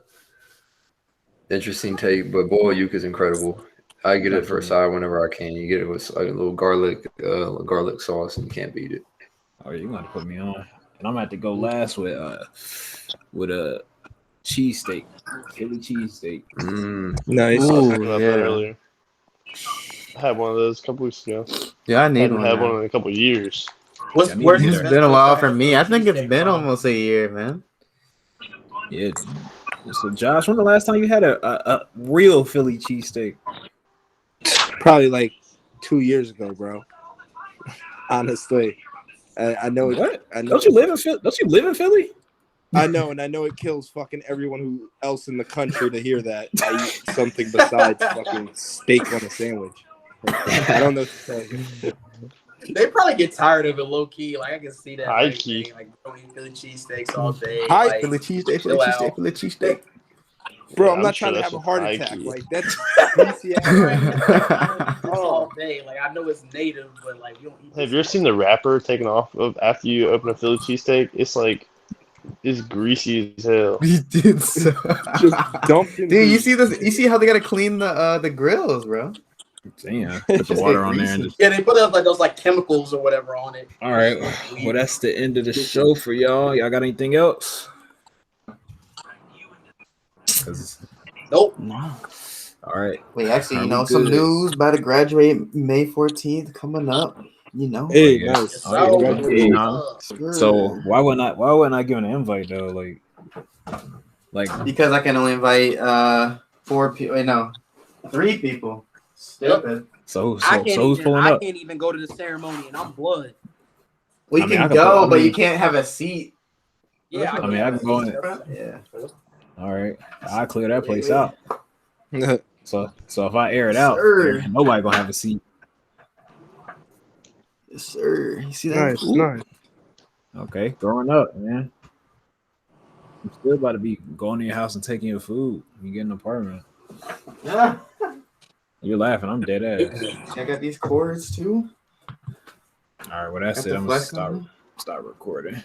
E: Interesting take, but boiled yuca is incredible. I get it for a side whenever I can. You get it with like a little garlic sauce, and you can't beat it.
C: Oh, you're gonna put me on, and I'm gonna have to go last with a cheesesteak, Philly cheesesteak.
F: Nice.
A: I was
B: Ooh,
A: talking about
B: yeah.
A: that earlier. I had one of those a couple weeks ago.
B: Yeah, I
A: I
B: need
A: haven't
B: one.
A: had
B: Now.
A: one in a couple years.
C: Yeah, I need
D: Where's
C: to
D: the
C: do
B: It's
C: that.
B: been a while for
D: best
B: me. I think it's
D: cheesesteak
B: been
D: from?
B: almost a year, man.
C: Yeah. So, Josh, when the last time you had a real Philly cheesesteak?
F: Probably like 2 years ago, bro. Honestly, I know it.
C: What?
F: I know.
C: Don't you live in Philly? Don't you live in Philly?
F: I know, and I know it kills fucking everyone who else in the country to hear that I eat something besides fucking steak on a sandwich. I don't know what to tell you.
D: They probably get tired of it low key. Like I can see that.
A: High
D: Like,
A: key.
D: thing, like don't eat Philly cheesesteaks all day.
F: High
D: like,
B: Philly cheesesteak,
D: chill out.
B: Philly cheesesteak.
F: Bro,
A: Yeah,
F: I'm not
A: sure
F: trying to
A: that
F: have a
A: shit's
F: heart
A: high
F: attack.
A: key.
F: Like that's greasy ass.
D: all day. Like I know it's native, but like you don't eat.
A: Have you ever seen the wrapper taken off of after you open a Philly cheesesteak? It's greasy as hell.
B: You did so.
F: Just dumped in
B: Dude, you
F: grease.
B: see this? You see how they gotta clean the grills, bro?
C: Damn. Put the water on there and just.
D: Yeah, they put like those like chemicals or whatever on it.
C: All right. Well, that's the end of the show for y'all. Y'all got anything else?
D: Nope.
C: All right.
B: Wait, actually,
C: Are
B: you
C: we
B: know, some
C: good?
B: news about to graduate May 14th coming up. You know.
F: Hey,
C: Yeah.
F: nice.
C: Oh, yeah,
F: Congratulations.
C: nah. So why wouldn't I give an invite though? Like
B: Because I can only invite 4 people. Wait, no, 3 people. Stupid.
C: so
D: I
C: who's pulling up?
D: can't even go to the ceremony, and I'm blood.
B: We
C: I mean,
B: can
C: I can
B: go,
C: put- I
B: but you
C: mean-
B: can't have a seat.
D: Yeah,
C: I mean, I can go in.
B: Yeah.
C: All right. I'll clear that place
B: Wait.
C: out. So if I air it out,
B: Sir.
C: nobody gonna have a seat.
B: Yes, sir. You see that?
F: Nice,
B: Ooh.
F: nice.
C: Okay, growing up, man. I'm still about to be going to your house and taking your food. You get an apartment.
B: Yeah.
C: You're laughing. I'm dead ass.
B: Check out these cords too.
C: All right, well that's
B: Got
C: it.
B: the
C: I'm gonna
B: flex on them.
C: stop recording.